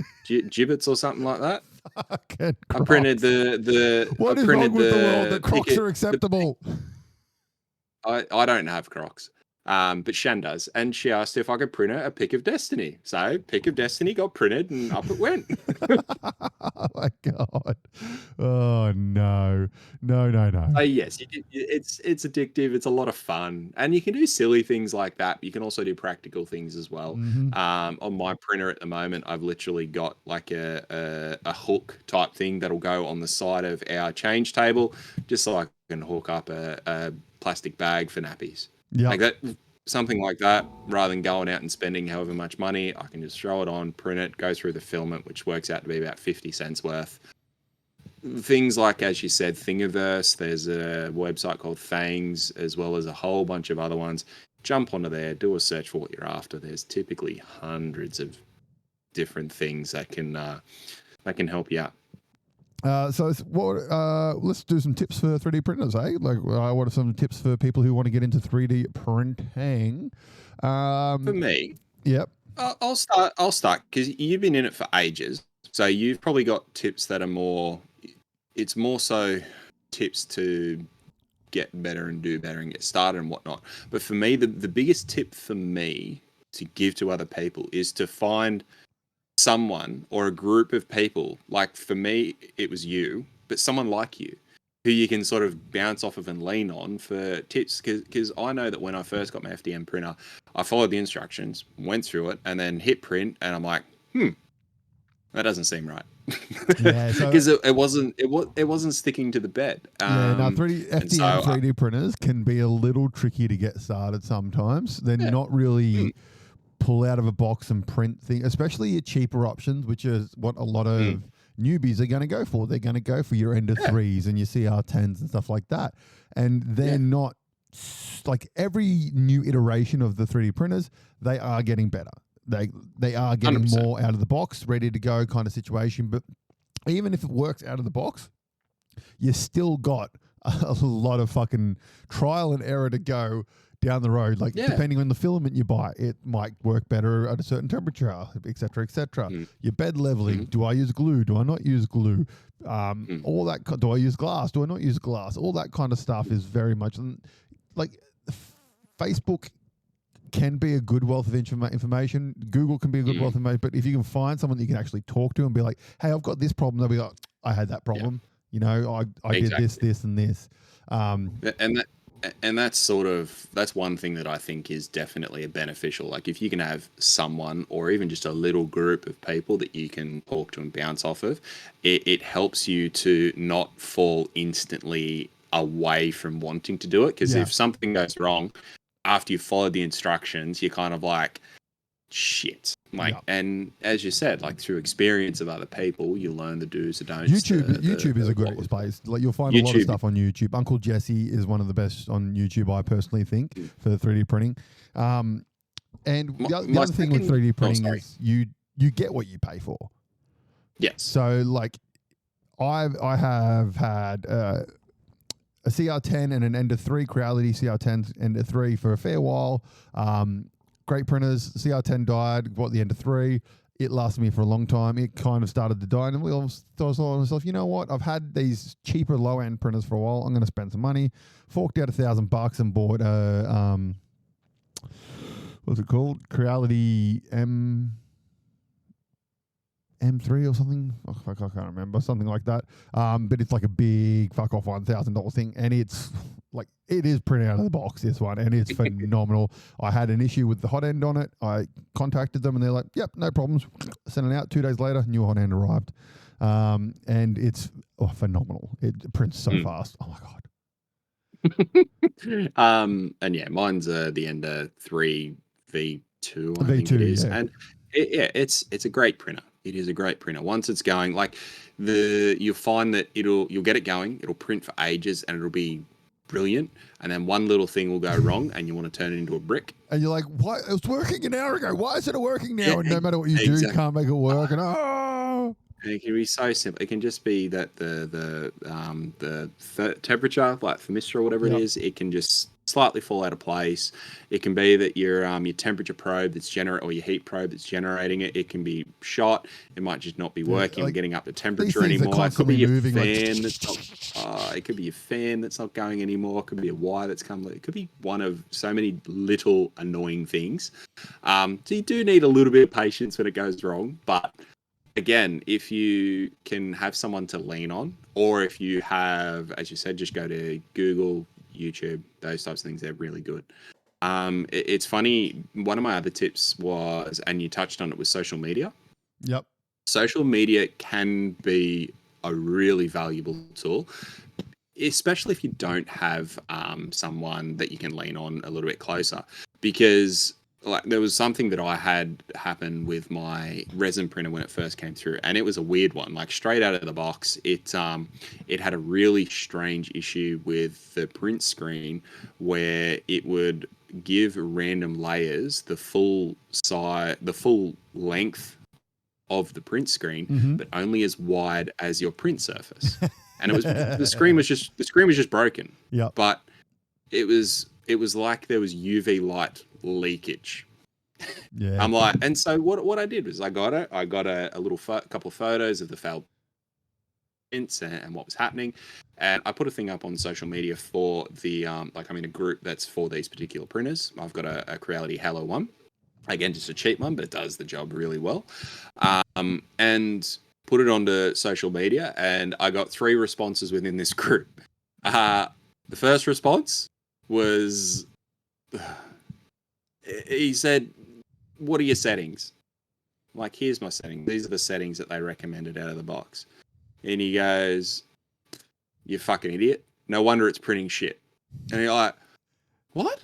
gibbets or something like that. Fucking I printed the. What I is printed wrong with the world? the The Crocs are acceptable. I don't have Crocs. But Shan does, and she asked if I could print her a pick of Destiny. So pick of Destiny got printed, and up it went. Oh my God! Oh no! Yes, it's addictive. It's a lot of fun, and you can do silly things like that. You can also do practical things as well. On my printer at the moment, I've literally got like a hook type thing that'll go on the side of our change table, just so I can hook up a plastic bag for nappies. Yeah, like that, something like that, rather than going out and spending however much money, I can just throw it on, print it, go through the filament, which works out to be about 50 cents worth. Things like, as you said, Thingiverse, there's a website called Thangs, as well as a whole bunch of other ones. Jump onto there, do a search for what you're after. There's typically hundreds of different things that can help you out. So let's do some tips for 3D printers, eh? Like, what are some tips for people who want to get into 3D printing? For me, yep. I'll start because you've been in it for ages, so you've probably got tips that are more. It's more so tips to get better and do better and get started and whatnot. But for me, the biggest tip for me to give to other people is to find someone or a group of people, like for me it was you, but someone like you who you can sort of bounce off of and lean on for tips, because I know that when I first got my FDM printer, I followed the instructions, went through it, and then hit print, and I'm like, that doesn't seem right. Yeah, because it wasn't sticking to the bed. 3D printers can be a little tricky to get started sometimes. They're not really pull out of a box and print thing, especially your cheaper options, which is what a lot of newbies are going to go for. They're going to go for your Ender 3s and your CR10s and stuff like that. And they're not, like, every new iteration of the 3D printers, they are getting better. They are getting 100%. more out of the box, ready to go kind of situation. But even if it works out of the box, you still got a lot of fucking trial and error to go down the road. Like, depending on the filament you buy, it might work better at a certain temperature, et cetera, et cetera. Your bed leveling, do I use glue? Do I not use glue? All that, do I use glass? Do I not use glass? All that kind of stuff is very much, like, Facebook can be a good wealth of information. Google can be a good wealth of information. But if you can find someone that you can actually talk to and be like, hey, I've got this problem, they'll be like, I had that problem. You know, I did this, and this. And that's one thing that I think is definitely a beneficial. Like, if you can have someone or even just a little group of people that you can talk to and bounce off of, it helps you to not fall instantly away from wanting to do it. Because if something goes wrong after you've followed the instructions, you're kind of like, shit. Like, and as you said, like, through experience of other people, you learn the do's and don'ts. YouTube is a great place. Like, you'll find a lot of stuff on YouTube. Uncle Jesse is one of the best on YouTube, I personally think, for 3D printing. And the other thing with 3D printing is you get what you pay for. Yes. So, like, I have had a CR10 and an Ender 3, Creality CR10 Ender 3 for a fair while. Great printers. CR10 died, bought the Ender 3. It lasted me for a long time. It kind of started to die. And I was thought to myself, you know what? I've had these cheaper low-end printers for a while. I'm going to spend some money. Forked out $1,000 and bought what's it called? Creality M3 or something. Oh, I can't remember. Something like that. But it's like a big fuck off $1,000 thing. And it's like, it is printed out of the box, this one. And it's phenomenal. I had an issue with the hot end on it. I contacted them and they're like, yep, no problems. Sent it out. 2 days later, new hot end arrived. and it's phenomenal. It prints so fast. Oh my god. And yeah, mine's the Ender 3 V2, I think V2, it is, yeah. and it's a great printer. It is a great printer. Once it's going, like you'll find that you'll get it going. It'll print for ages, and it'll be brilliant. And then one little thing will go wrong, and you want to turn it into a brick. And you're like, "What? It was working an hour ago. Why isn't it working now?" Yeah, And no matter what you do, you can't make it work. And And it can be so simple. It can just be that the temperature, like thermistor or whatever it is, it can just slightly fall out of place. It can be that your temperature probe that's or your heat probe that's generating it. It can be shot. It might just not be working, like, getting up to temperature anymore. It could be your fan that's not. It could be your fan that's not going anymore. It could be a wire that's come. It could be one of so many little annoying things. So you do need a little bit of patience when it goes wrong, but again, if you can have someone to lean on, or if you have, as you said, just go to Google, YouTube, those types of things, they're really good. It's funny, one of my other tips was, and you touched on it, was social media. Yep. Social media can be a really valuable tool, especially if you don't have someone that you can lean on a little bit closer, because like there was something that I had happen with my resin printer when it first came through, and it was a weird one. Like straight out of the box, it had a really strange issue with the print screen where it would give random layers the full size, the full length of the print screen, but only as wide as your print surface. And it was the screen was just broken. Yeah. But it was like there was UV light leakage. Yeah. I'm like, and so what I did was I got a little couple of photos of the failed prints and what was happening, and I put a thing up on social media for the like I'm in a group that's for these particular printers. I've got a Creality Halo one, again just a cheap one, but it does the job really well, and put it onto social media, and I got 3 responses within this group. The first response was, he said, "What are your settings?" I'm like, "Here's my settings. These are the settings that they recommended out of the box." And he goes, "You fucking idiot. No wonder it's printing shit." And you're like, "What?"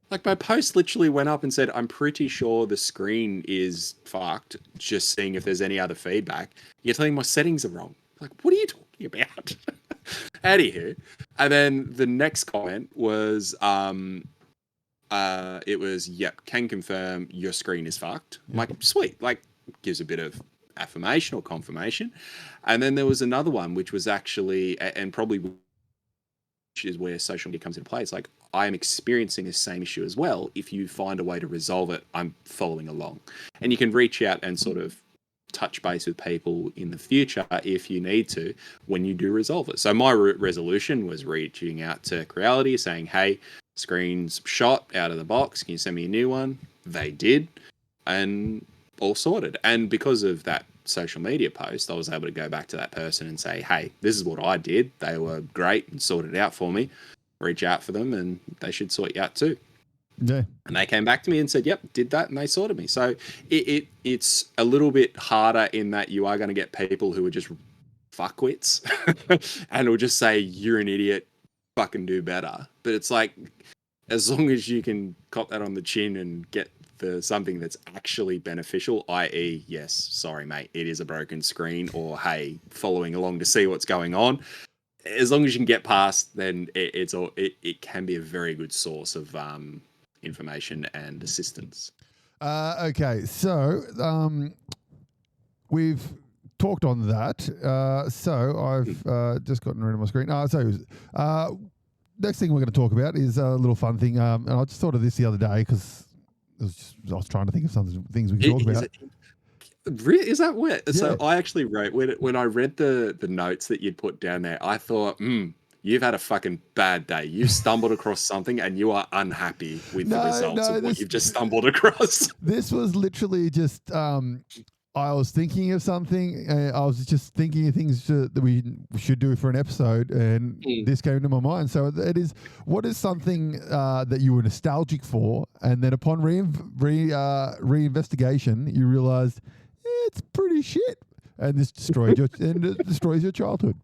Like my post literally went up and said, "I'm pretty sure the screen is fucked. Just seeing if there's any other feedback. You're telling my settings are wrong." Like, what are you talking about? Anywho, and then the next comment was, it was, "Yep, can confirm your screen is fucked." I'm like, sweet, like gives a bit of affirmation or confirmation. And then there was another one, which was actually, and probably which is where social media comes into play. It's like, "I am experiencing this same issue as well. If you find a way to resolve it, I'm following along." And you can reach out and sort of touch base with people in the future if you need to when you do resolve it. So my resolution was reaching out to Creality saying, "Hey, screen's shot out of the box. Can you send me a new one?" They did, and all sorted. And because of that social media post, I was able to go back to that person and say, "Hey, this is what I did. They were great and sorted it out for me. Reach out for them and they should sort you out too." Yeah. And they came back to me and said, "Yep, did that," and they sorted me. So it's a little bit harder in that you are going to get people who are just fuckwits and will just say, "You're an idiot, fucking do better." But it's like, as long as you can cop that on the chin and get something that's actually beneficial, i.e., yes, sorry mate, it is a broken screen, or hey, following along to see what's going on. As long as you can get past, then it can be a very good source of information and assistance. Okay, so we've talked on that. So I've just gotten rid of my screen. Next thing we're going to talk about is a little fun thing. And I just thought of this the other day because I was trying to think of some things we could talk about. Is that weird? Yeah. So I actually wrote, when I read the notes that you'd put down there, I thought, you've had a fucking bad day. You've stumbled across something and you are unhappy with the results of what you've just stumbled across. This was literally just, I was thinking of something. I was just thinking of things that we should do for an episode, and this came to my mind. So it is, what is something that you were nostalgic for, and then upon reinvestigation, you realized it's pretty shit, and this destroyed your and it destroys your childhood.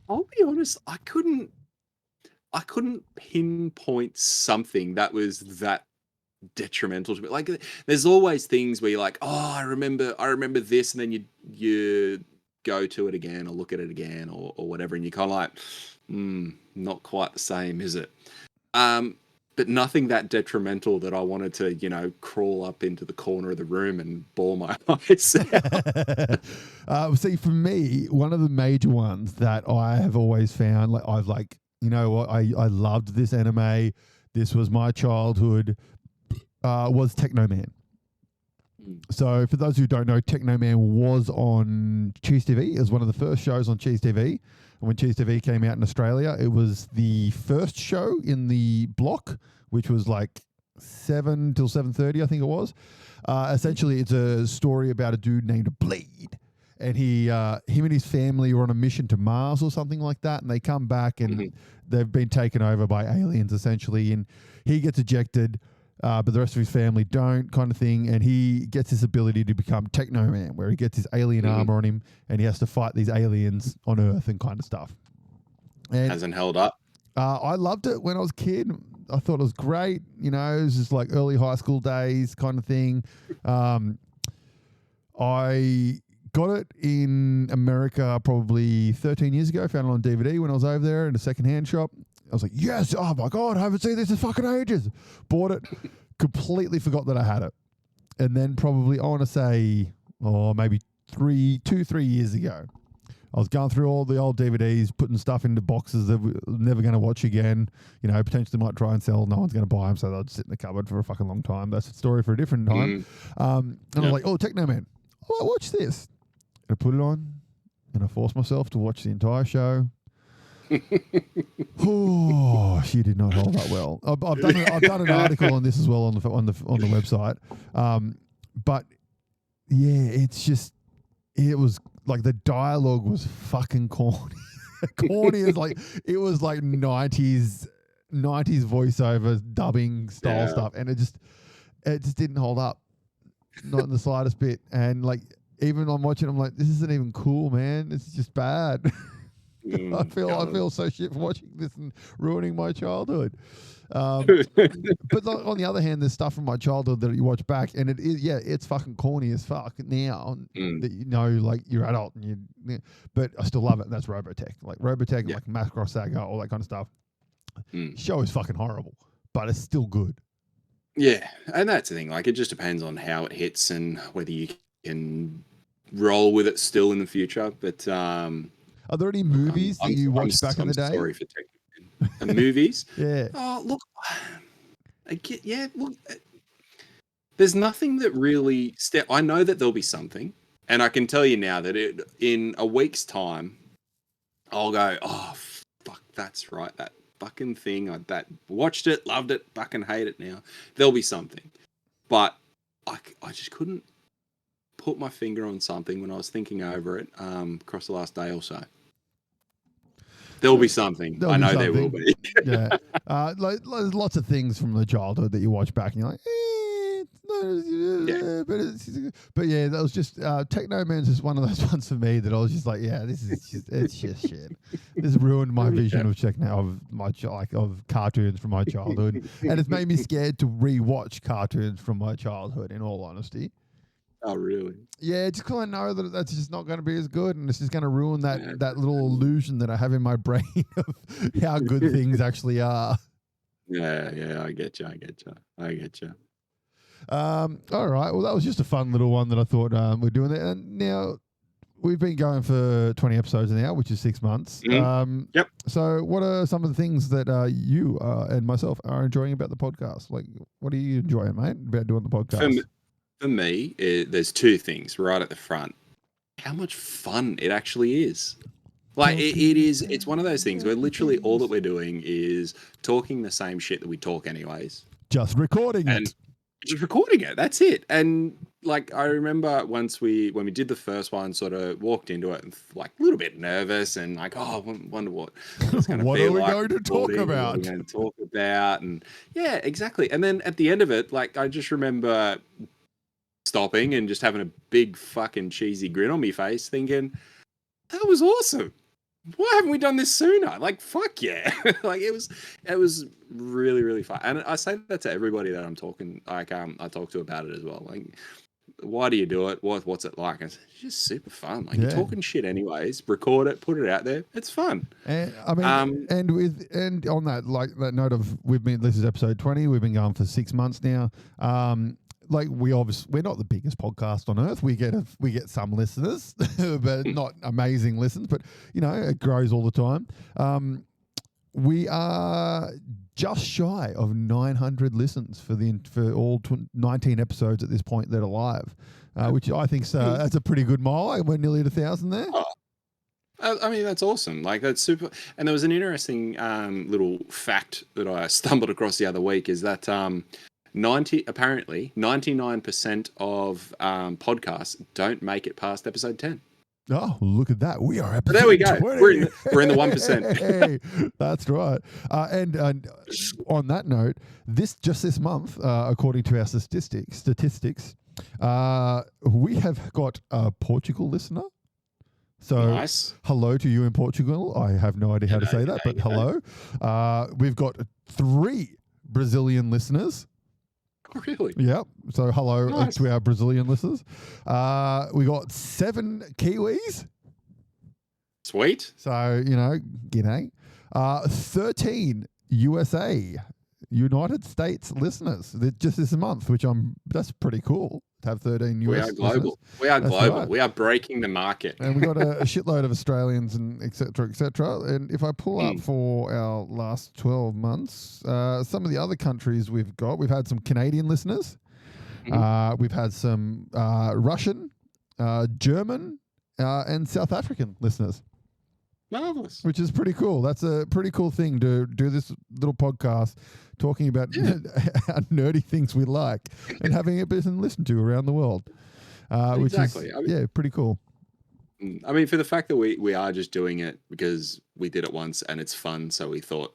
I'll be honest, I couldn't pinpoint something that was that detrimental to me. Like, there's always things where you're like, oh, I remember this, and then you go to it again or look at it again or whatever, and you're kind of like, not quite the same, is it? But nothing that detrimental that I wanted to, crawl up into the corner of the room and bawl my eyes out. See, for me, one of the major ones that I have always found, like I've like, I loved this anime. This was my childhood. Was Techno Man. So for those who don't know, Techno Man was on Cheese TV. It was one of the first shows on Cheese TV. And when Cheese TV came out in Australia, it was the first show in the block, which was like 7 till 7:30, I think it was. Essentially, it's a story about a dude named Blade. And him and his family were on a mission to Mars or something like that. And they come back and they've been taken over by aliens, essentially. And he gets ejected. But the rest of his family don't, kind of thing. And he gets this ability to become Techno Man, where he gets his alien armor on him and he has to fight these aliens on Earth and kind of stuff. And hasn't held up. I loved it when I was a kid. I thought it was great. It was just like early high school days kind of thing. I got it in America probably 13 years ago. Found it on DVD when I was over there in a secondhand shop. I was like, yes, oh my God, I haven't seen this in fucking ages. Bought it, completely forgot that I had it. And then probably, I want to say, maybe 3 years ago, I was going through all the old DVDs, putting stuff into boxes that we're never going to watch again. Potentially might try and sell. No one's going to buy them, so they'll just sit in the cupboard for a fucking long time. That's a story for a different time. And I was like, Techno Man, I'll watch this. And I put it on, and I forced myself to watch the entire show. Oh, she did not hold up well. I've done an article on this as well on the website. But yeah, it was like the dialogue was fucking corny. Corny is like, it was like 90s voiceover dubbing style stuff, and it just didn't hold up, not in the slightest bit. And like, even I'm watching, I'm like, this isn't even cool, man. It's just bad. I feel so shit for watching this and ruining my childhood. But on the other hand, there's stuff from my childhood that you watch back, and it's fucking corny as fuck now that like you're adult and but I still love it. And that's Robotech, like Macross Saga, all that kind of stuff. Show is fucking horrible, but it's still good. Yeah, and that's the thing. Like, it just depends on how it hits and whether you can roll with it still in the future. But are there any movies that you watched back in the day? Sorry for taking movies. Yeah. Oh, look. Look. There's nothing that really. I know that there'll be something, and I can tell you now that in a week's time, I'll go, oh fuck, that's right, that fucking thing. That watched it, loved it, fucking hate it now. There'll be something, but I just couldn't put my finger on something when I was thinking over it across the last day or so. There'll be something. There will be. Yeah. Like, there's lots of things from the childhood that you watch back and you're like, but yeah, that was just Techno Man's just one of those ones for me that I was just like, yeah, it's just shit. This ruined my vision of cartoons from my childhood, and it's made me scared to rewatch cartoons from my childhood. In all honesty. Oh, really? Yeah, just because I know that that's just not going to be as good, and it's just going to ruin that little illusion that I have in my brain of how good things actually are. Yeah, I get you. All right, well, that was just a fun little one that I thought we're doing there. And now we've been going for 20 episodes now, which is 6 months. Yep. So what are some of the things that you and myself are enjoying about the podcast? Like, what are you enjoying, mate, about doing the podcast? For me, there's two things right at the front. How much fun it actually is. Like, it's one of those things where literally all that we're doing is talking the same shit that we talk anyways. Just recording it. Just recording it. That's it. And like, I remember when we did the first one, sort of walked into it and like a little bit nervous and like, oh, I wonder what it's going to what be are we like going to talk about? What are we going to talk about? And yeah, exactly. And then at the end of it, like, I just remember stopping and just having a big fucking cheesy grin on my face, thinking that was awesome. Why haven't we done this sooner? Like, fuck yeah. Like it was really, really fun. And I say that to everybody that I'm talking, like, I talk to about it as well. Like, why do you do it? What's it like? And it's just super fun. Like you're talking shit anyways, record it, put it out there. It's fun. And I mean, and on that, like that note of this is episode 20. We've been going for 6 months now. Like we're not the biggest podcast on earth. We get some listeners, but not amazing listens. But it grows all the time. We are just shy of 900 listens for all 19 episodes at this point that are live, which I think that's a pretty good mile. We're nearly at 1,000 there. Oh. I mean, that's awesome. Like that's super. And there was an interesting little fact that I stumbled across the other week is that apparently 99% of podcasts don't make it past episode 10. Oh, look at that. We are episode there we go. 20. We're in the 1%. Hey, that's right. And on that note, this month, according to our statistics, we have got a Portugal listener. So nice. Hello to you in Portugal. I have no idea how to say that, but hello. We've got 3 Brazilian listeners. Oh, really? Yeah. So hello to our Brazilian listeners. We got 7 Kiwis. Sweet. So, g'day. 13 USA, United States listeners just this month, that's pretty cool to have 13 US We are global. listeners. We are That's global. right. We are breaking the market. And we got a shitload of Australians and et cetera, et cetera. And if I pull up for our last 12 months, some of the other countries we've had some Canadian listeners. We've had some Russian, German, and South African listeners. Marvelous. Which is pretty cool. That's a pretty cool thing to do this little podcast talking about our nerdy things we like and having it been listened to around the world. Which is, pretty cool. I mean, for the fact that we are just doing it because we did it once and it's fun, so we thought,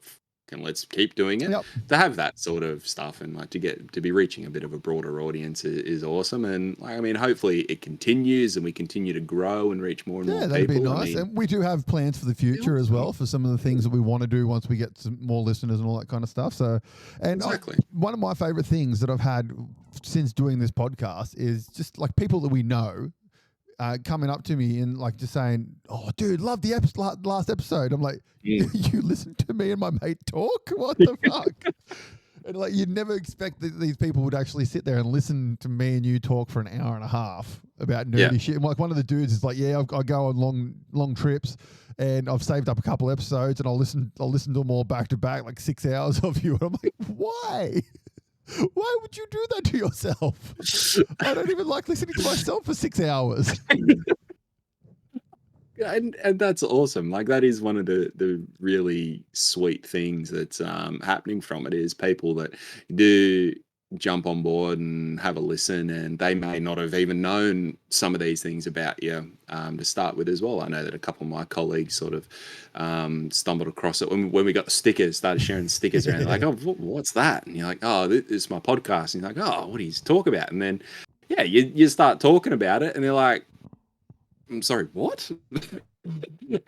let's keep doing it. Yep. To have that sort of stuff and like to be reaching a bit of a broader audience is awesome. And I mean, hopefully it continues and we continue to grow and reach more and more people. Yeah, that'd be nice. And we do have plans for the future as well for some of the things that we want to do once we get some more listeners and all that kind of stuff. So, and one of my favorite things that I've had since doing this podcast is just like people that we know coming up to me and like just saying, "Oh, dude, love the last episode." I'm like, "You listened to me and my mate talk? What the fuck?" And like, you'd never expect that these people would actually sit there and listen to me and you talk for an hour and a half about nerdy shit. And like one of the dudes is like, "Yeah, I go on long trips, and I've saved up a couple episodes, and I'll listen to them all back to back, like 6 hours of you." And I'm like, "Why? Why would you do that to yourself? I don't even like listening to myself for 6 hours." And that's awesome. Like that is one of the really sweet things that's happening from it is people that do jump on board and have a listen, and they may not have even known some of these things about you to start with as well. I know that a couple of my colleagues sort of stumbled across it when we got the stickers, started sharing stickers around. They're like, "Oh, what's that?" And you're like, "Oh, this is my podcast." And you're like, "Oh, what do you talk about?" And then you start talking about it, and they're like, "I'm sorry, what?"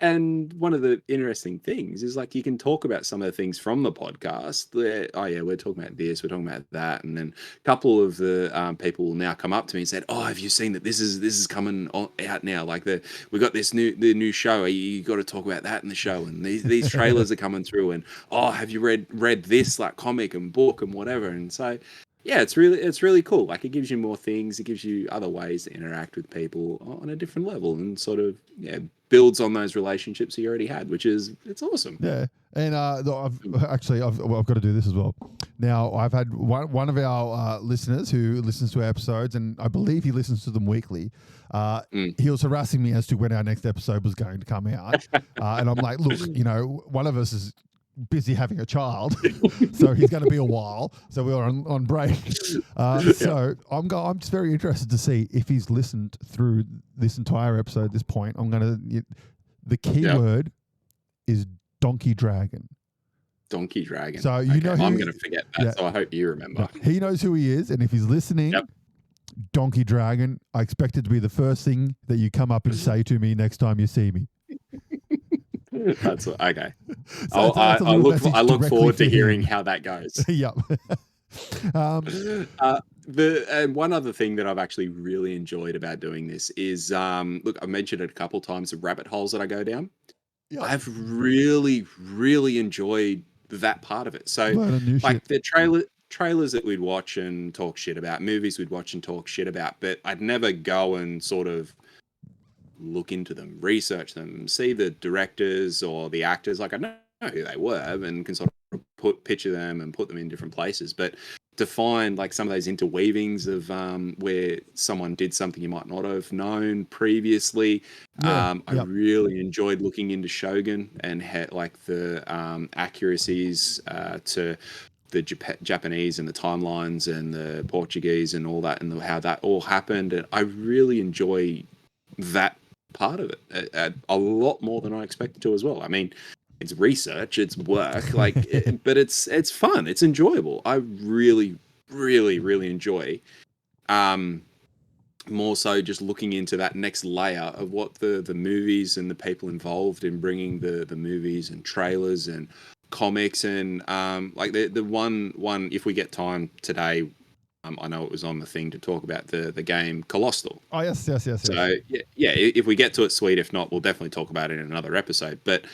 And one of the interesting things is like you can talk about some of the things from the podcast. We're talking about this, we're talking about that, and then a couple of the people will now come up to me and said, "Oh, have you seen that this is coming out now? Like we got the new show. You got to talk about that in the show, and these trailers are coming through, and have you read this like comic and book and whatever?" And so yeah, it's really cool. Like it gives you more things. It gives you other ways to interact with people on a different level, and sort of builds on those relationships you already had, it's awesome. Yeah, and I've got to do this as well. Now I've had one of our listeners who listens to our episodes, and I believe he listens to them weekly. He was harassing me as to when our next episode was going to come out, and I'm like, "Look, one of us is busy having a child, so he's going to be a while. So we are on break. So I'm just very interested to see if he's listened through this entire episode at this point. The keyword is Donkey Dragon. Donkey Dragon. So I'm going to forget that. So I hope you remember. He knows who he is, and if he's listening, Donkey Dragon. I expect it to be the first thing that you come up and say to me next time you see me. That's okay. So that's a little message I look directly forward to for hearing him. how that goes. Yep. And one other thing that I've actually really enjoyed about doing this is, look, I've mentioned it a couple times, the rabbit holes that I go down. Yep. I've really, really enjoyed that part of it. So, Learning new like shit. the trailers that we'd watch and talk shit about, movies we'd watch and talk shit about, but I'd never go and sort of look into them, research them, see the directors or the actors. Like I know who they were and can sort of picture them and put them in different places, but to find like some of those interweavings of where someone did something you might not have known previously. I really enjoyed looking into Shogun and like the accuracies to the Japanese and the timelines and the Portuguese and all that and how that all happened. And I really enjoy that part of it a lot more than I expected to as well. I mean, it's research, it's work, like, but it's fun, it's enjoyable. I really, really, really enjoy. More so just looking into that next layer of what the movies and the people involved in bringing the movies and trailers and comics and like the one if we get time today. I know it was on the thing to talk about the game Colossal. Oh, yes. So yeah, if we get to it, sweet. If not, we'll definitely talk about it in another episode. But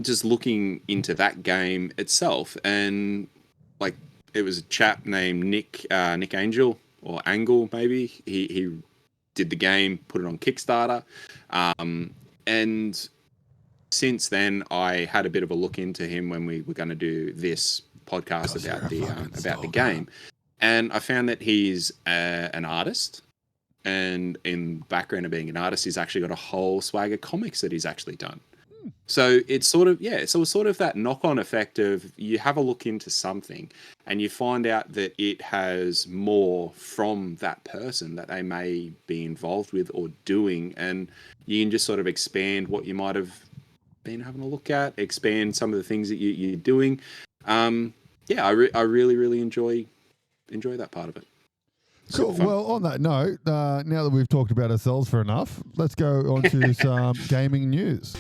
just looking into that game itself, and like it was a chap named Nick Angel or Angle maybe. He did the game, put it on Kickstarter, and since then I had a bit of a look into him when we were going to do this podcast about the game. And I found that he's an artist, and in background of being an artist, he's actually got a whole swag of comics that he's actually done. So it's sort of that knock-on effect of you have a look into something and you find out that it has more from that person that they may be involved with or doing, and you can just sort of expand what you might have been having a look at, expand some of the things that you're doing. I really, really enjoy that part of it. Cool. Well, on that note, now that we've talked about ourselves for enough, let's go on to some gaming news.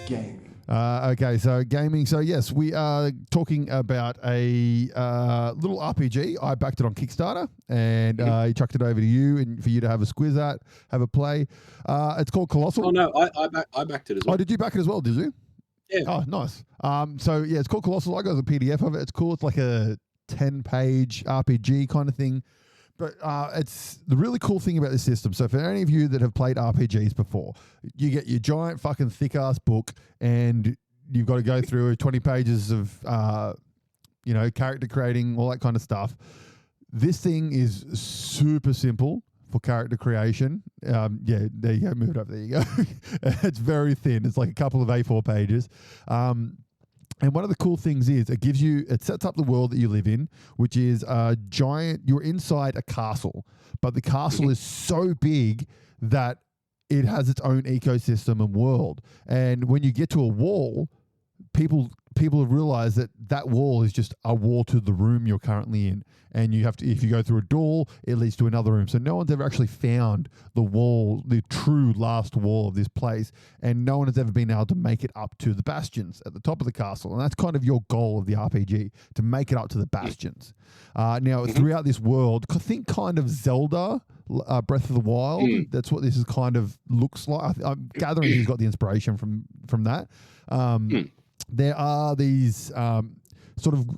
Gaming. Okay, so gaming. So yes, we are talking about a little RPG. I backed it on Kickstarter, and he chucked it over to you, and for you to have a squiz at, have a play. It's called Colossal. Oh no, I backed it as well. Oh, did you back it as well? Did you? Yeah. Oh, nice. So yeah, it's called Colossal. I got the PDF of it. It's cool. It's like a 10-page RPG kind of thing. But it's the really cool thing about this system. So for any of you that have played RPGs before, you get your giant fucking thick-ass book, and you've got to go through 20 pages of, character creating, all that kind of stuff. This thing is super simple for character creation. There you go. Move it up. There you go. It's very thin. It's like a couple of A4 pages. And one of the cool things is it sets up the world that you live in, which is a giant, you're inside a castle, but the castle is so big that it has its own ecosystem and world. And when you get to a wall, people have realized that wall is just a wall to the room you're currently in. And you have to, if you go through a door, it leads to another room. So no one's ever actually found the wall, the true last wall of this place. And no one has ever been able to make it up to the bastions at the top of the castle. And that's kind of your goal of the RPG, to make it up to the bastions. Now, throughout this world, I think kind of Zelda, Breath of the Wild, that's what this is kind of looks like. I'm gathering he's got the inspiration from that. There are these sort of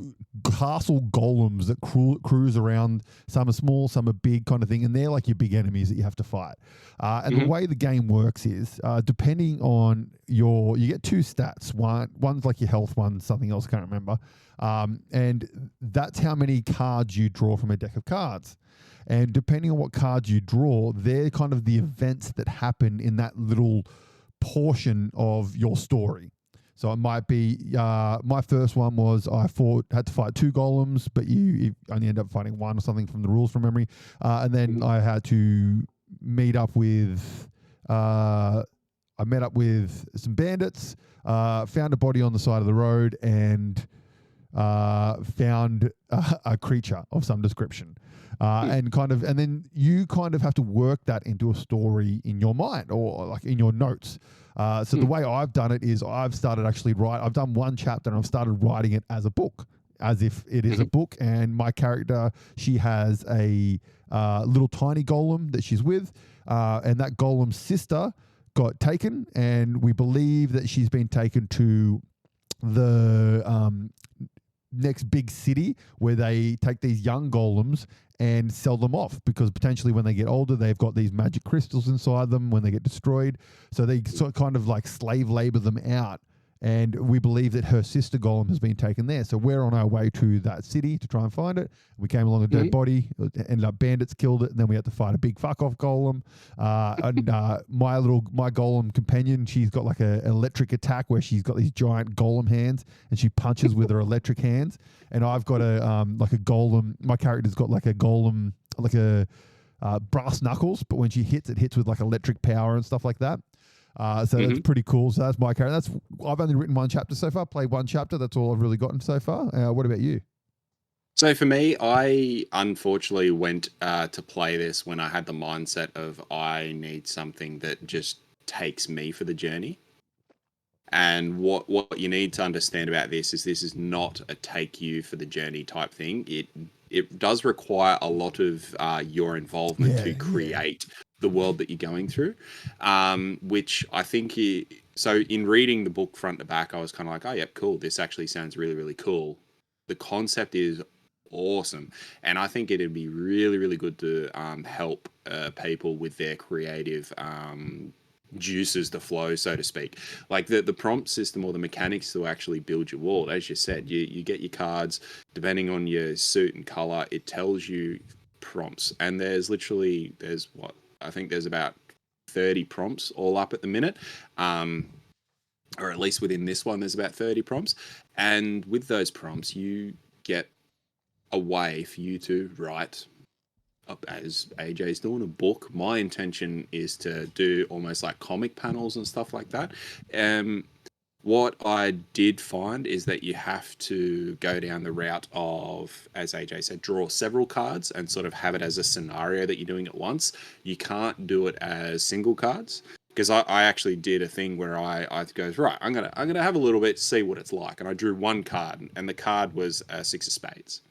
castle golems that cruise around. Some are small, some are big kind of thing, and they're like your big enemies that you have to fight. And the way the game works is, depending on you get two stats. One's like your health, one's something else, I can't remember. And that's how many cards you draw from a deck of cards. And depending on what cards you draw, they're kind of the events that happen in that little portion of your story. So it might be, my first one was had to fight two golems, but you only end up fighting one or something from the rules from memory. And then I had to meet up with, some bandits, found a body on the side of the road, and found a creature of some description. And then you kind of have to work that into a story in your mind or like in your notes. So the way I've done it is I've started I've done one chapter and I've started writing it as a book, as if it is a book. And my character, she has a little tiny golem that she's with, and that golem's sister got taken, and we believe that she's been taken to the next big city where they take these young golems and sell them off, because potentially when they get older, they've got these magic crystals inside them when they get destroyed. So they sort of kind of like slave labor them out. And we believe that her sister golem has been taken there. So we're on our way to that city to try and find it. We came along a dead body, ended up bandits killed it, and then we had to fight a big fuck off golem. And my golem companion, she's got like an electric attack where she's got these giant golem hands and she punches with her electric hands. And I've got a like a golem. My character's got like a golem, like a brass knuckles, but when she hits, it hits with like electric power and stuff like that. So that's pretty cool. So that's my character. I've only written one chapter so far, played one chapter. That's all I've really gotten so far. What about you? So for me, I unfortunately went to play this when I had the mindset of I need something that just takes me for the journey. And what you need to understand about this is not a take you for the journey type thing. It does require a lot of your involvement to create the world that you're going through, which I think so in reading the book front to back, I was kind of like, oh, yep, cool. This actually sounds really, really cool. The concept is awesome. And I think it'd be really, really good to help people with their creative juices to flow, so to speak. Like the prompt system or the mechanics to actually build your world. As you said, you get your cards, depending on your suit and color, it tells you prompts. And there's I think there's about 30 prompts all up at the minute. Or at least within this one, there's about 30 prompts. And with those prompts, you get a way for you to write, as AJ's doing, a book. My intention is to do almost like comic panels and stuff like that. What I did find is that you have to go down the route of, as AJ said, draw several cards and sort of have it as a scenario that you're doing at once. You can't do it as single cards, because I actually did a thing where I goes, right, I'm gonna have a little bit, see what it's like, and I drew one card, and the card was a six of spades.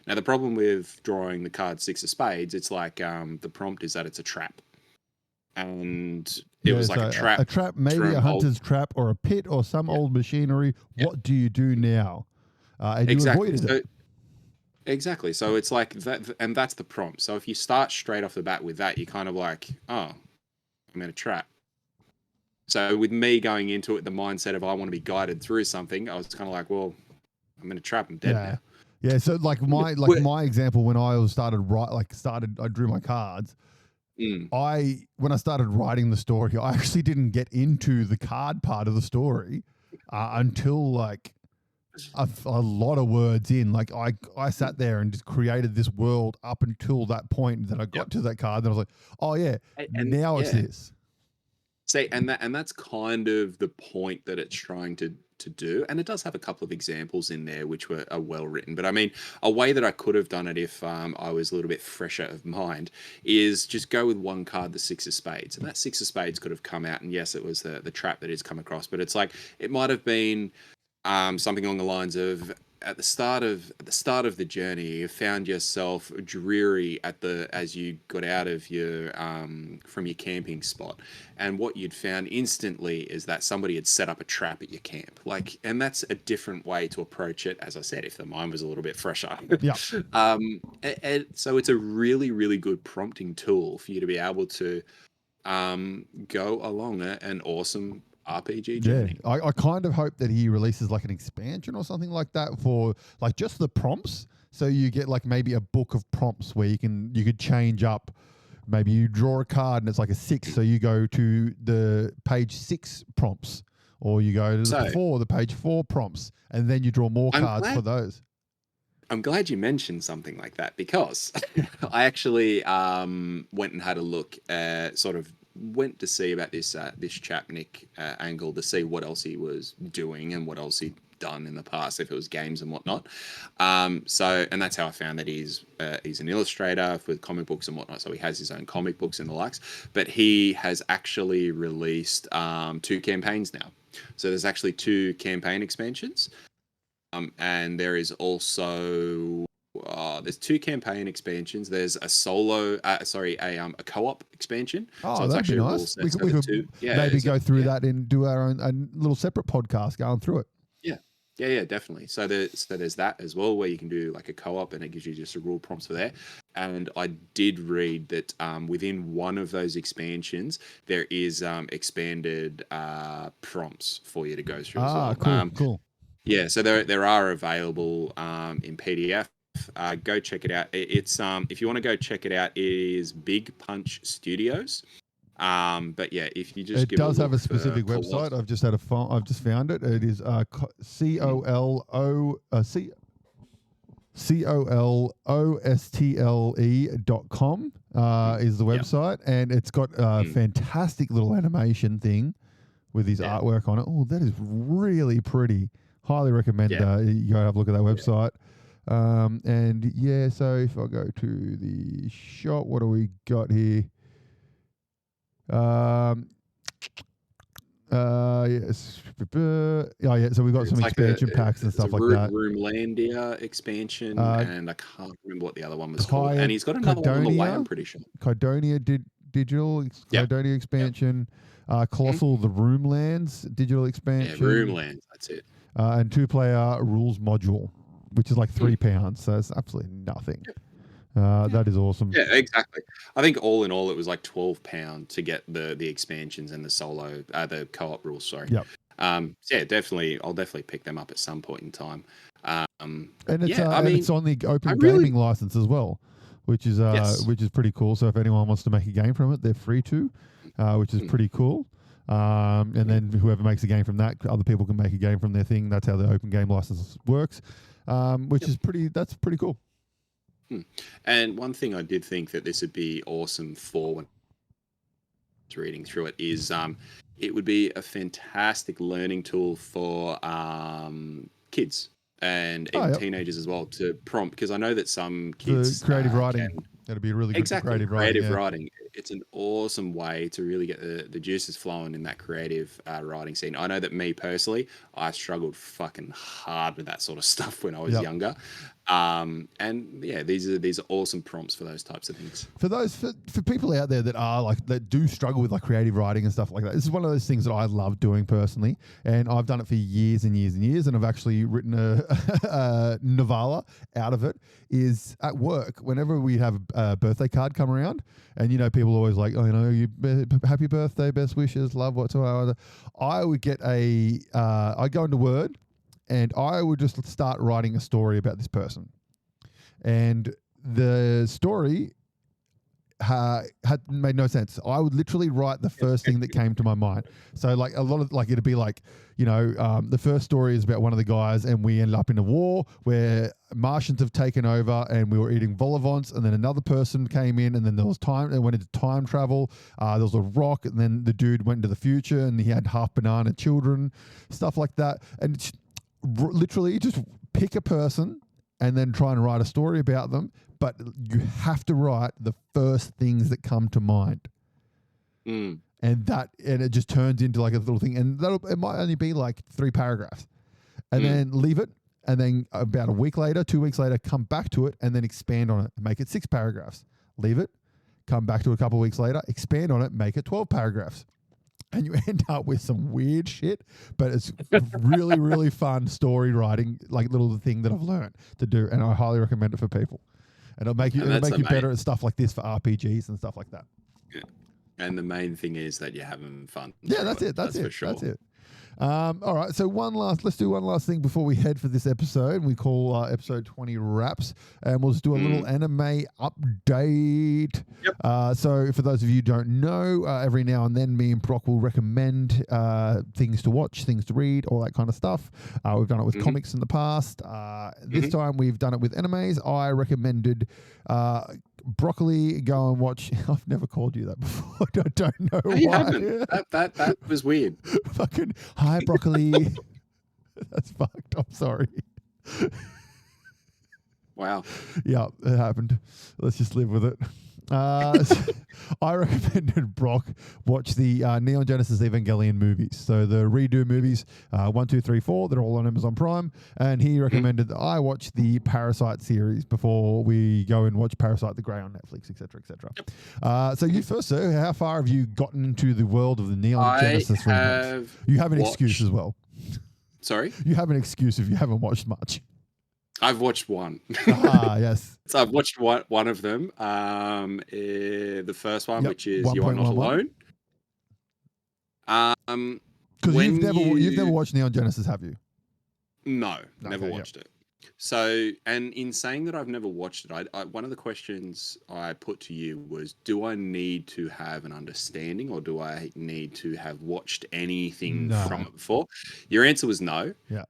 Now the problem with drawing the card six of spades, it's like the prompt is that it's a trap. And it was like a trap. A trap, maybe a hunter's trap or a pit or some old machinery. What do you do now? And you avoided it. Exactly. So it's like that, and that's the prompt. So if you start straight off the bat with that, you're kind of like, oh, I'm in a trap. So with me going into it, the mindset of I want to be guided through something, I was kind of like, well, I'm in a trap. I'm dead now. Yeah. So like my example, when I I drew my cards. When I started writing the story, I actually didn't get into the card part of the story until like a lot of words in. Like I sat there and just created this world up until that point that I got to that card. And I was like, oh yeah, now it's this. See, and that's kind of the point that it's trying to do, and it does have a couple of examples in there which are well written. But I mean, a way that I could have done it if I was a little bit fresher of mind is just go with one card, the six of spades, and that six of spades could have come out, and yes, it was the trap that it's come across, but it's like it might have been something along the lines of, at the start of the journey, you found yourself dreary as you got out of your from your camping spot, and what you'd found instantly is that somebody had set up a trap at your camp. Like, and that's a different way to approach it. As I said, if the mind was a little bit fresher, and so it's a really, really good prompting tool for you to be able to go along an awesome RPG journey. Yeah, I kind of hope that he releases like an expansion or something like that for like just the prompts. So you get like maybe a book of prompts where you could change up. Maybe you draw a card and it's like a 6, so you go to the page 6 prompts, or you go to the page 4 prompts, and then you draw more cards for those. I'm glad you mentioned something like that, because I actually went and had a look at went to see about this chap Nick Angle, to see what else he was doing and what else he done in the past if it was games and whatnot. And that's how I found that he's an illustrator with comic books and whatnot. So he has his own comic books and the likes. But he has actually released 2 campaigns now. So there's actually 2 campaign expansions, and there is also there's 2 campaign expansions. There's a a co-op expansion. Oh, so it's that'd be actually a nice. rule We set could set of 2. maybe go through that and do our own a little separate podcast going through it. Yeah, definitely. So there's that as well, where you can do like a co-op, and it gives you just a rule prompts for there. And I did read that within one of those expansions, there is expanded prompts for you to go through as well. Cool. Yeah, so there are available in PDF. Go check it out. It's if you want to go check it out, it is Big Punch Studios. But yeah, if you just it give does a have a look specific for website. I've just found it. It is colostle.com is the website, and it's got a fantastic little animation thing with his artwork on it. Oh, that is really pretty. Highly recommend you go have a look at that website. And yeah, so if I go to the shop, what do we got here? Yes. So we've got some expansion packs and stuff like that. Roomlandia expansion, and I can't remember what the other one was called. And he's got another one on the way, I'm pretty sure. Kydonia digital Kydonia expansion. Colossal the Roomlands digital expansion. Yeah, Roomlands, that's it. And 2-player rules module, which is like £3, so it's absolutely nothing. That is awesome. Yeah, exactly. I think all in all, it was like £12 to get the expansions and the solo, the co-op rules. Sorry. Yep. Yeah, definitely. I'll definitely pick them up at some point in time. And it's it's on the open gaming license as well, which is pretty cool. So if anyone wants to make a game from it, they're free to, which is pretty cool. And then whoever makes a game from that, other people can make a game from their thing. That's how the open game license works, which is pretty cool. And one thing I did think that this would be awesome for when reading through it is it would be a fantastic learning tool for kids and even teenagers as well to prompt, because I know that some kids creative writing. That'd be really good for creative writing. It's an awesome way to really get the juices flowing in that creative writing scene. I know that me personally, I struggled fucking hard with that sort of stuff when I was younger. And yeah, these are awesome prompts for those types of things. For people out there that do struggle with like creative writing and stuff like that, this is one of those things that I love doing personally, and I've done it for years and years and years, and I've actually written a novella out of it. Is at work whenever we have a birthday card come around, and people always like, happy birthday, best wishes, love whatsoever. I would get I'd go into Word, and I would just start writing a story about this person. And the story had made no sense. I would literally write the first thing that came to my mind. So like a lot of it'd be like, the first story is about one of the guys, and we ended up in a war where Martians have taken over, and we were eating vol au vents, and then another person came in, and then there was time, and went into time travel. There was a rock, and then the dude went into the future, and he had half banana children, stuff like that. And it's literally just pick a person and then try and write a story about them, but you have to write the first things that come to mind. And it just turns into like a little thing, and it might only be like 3 paragraphs, and then leave it, and then about a week later, 2 weeks later, come back to it and then expand on it and make it 6 paragraphs. Leave it, come back to it a couple of weeks later, expand on it, make it 12 paragraphs. And you end up with some weird shit, but it's really, really fun story writing, like little thing that I've learned to do, and I highly recommend it for people. And it'll make you better at stuff like this for RPGs and stuff like that. Yeah. And the main thing is that you're having fun. Yeah, that's it. That's it. For sure. That's it. All right. So let's do one last thing before we head for this episode. We call episode 20 wraps, and we'll just do a little anime update. Yep. So for those of you who don't know, every now and then me and Brock will recommend things to watch, things to read, all that kind of stuff. We've done it with comics in the past. This time we've done it with animes. I recommended Broccoli, go and watch. I've never called you that before. I don't know why. That was weird. Fucking hi, Broccoli. That's fucked. I'm sorry. Wow. Yeah, it happened. Let's just live with it. I recommended Brock watch the Neon Genesis Evangelion movies. So the redo movies, 1, 2, 3, 4, they're all on Amazon Prime. And he recommended that I watch the Parasite series before we go and watch Parasite the Grey on Netflix, etc., etc. So you first, sir, how far have you gotten into the world of the Neon Genesis remakes? You have an excuse as well. Sorry? You have an excuse if you haven't watched much. I've watched one. Yes. So I've watched one of them. The first one, which is You Are Not 1.11. Alone. Because you've never watched Neon Genesis, have you? No, never watched it. So, and in saying that I've never watched it, one of the questions I put to you was, do I need to have an understanding, or do I need to have watched anything from it before? Your answer was no. Yeah.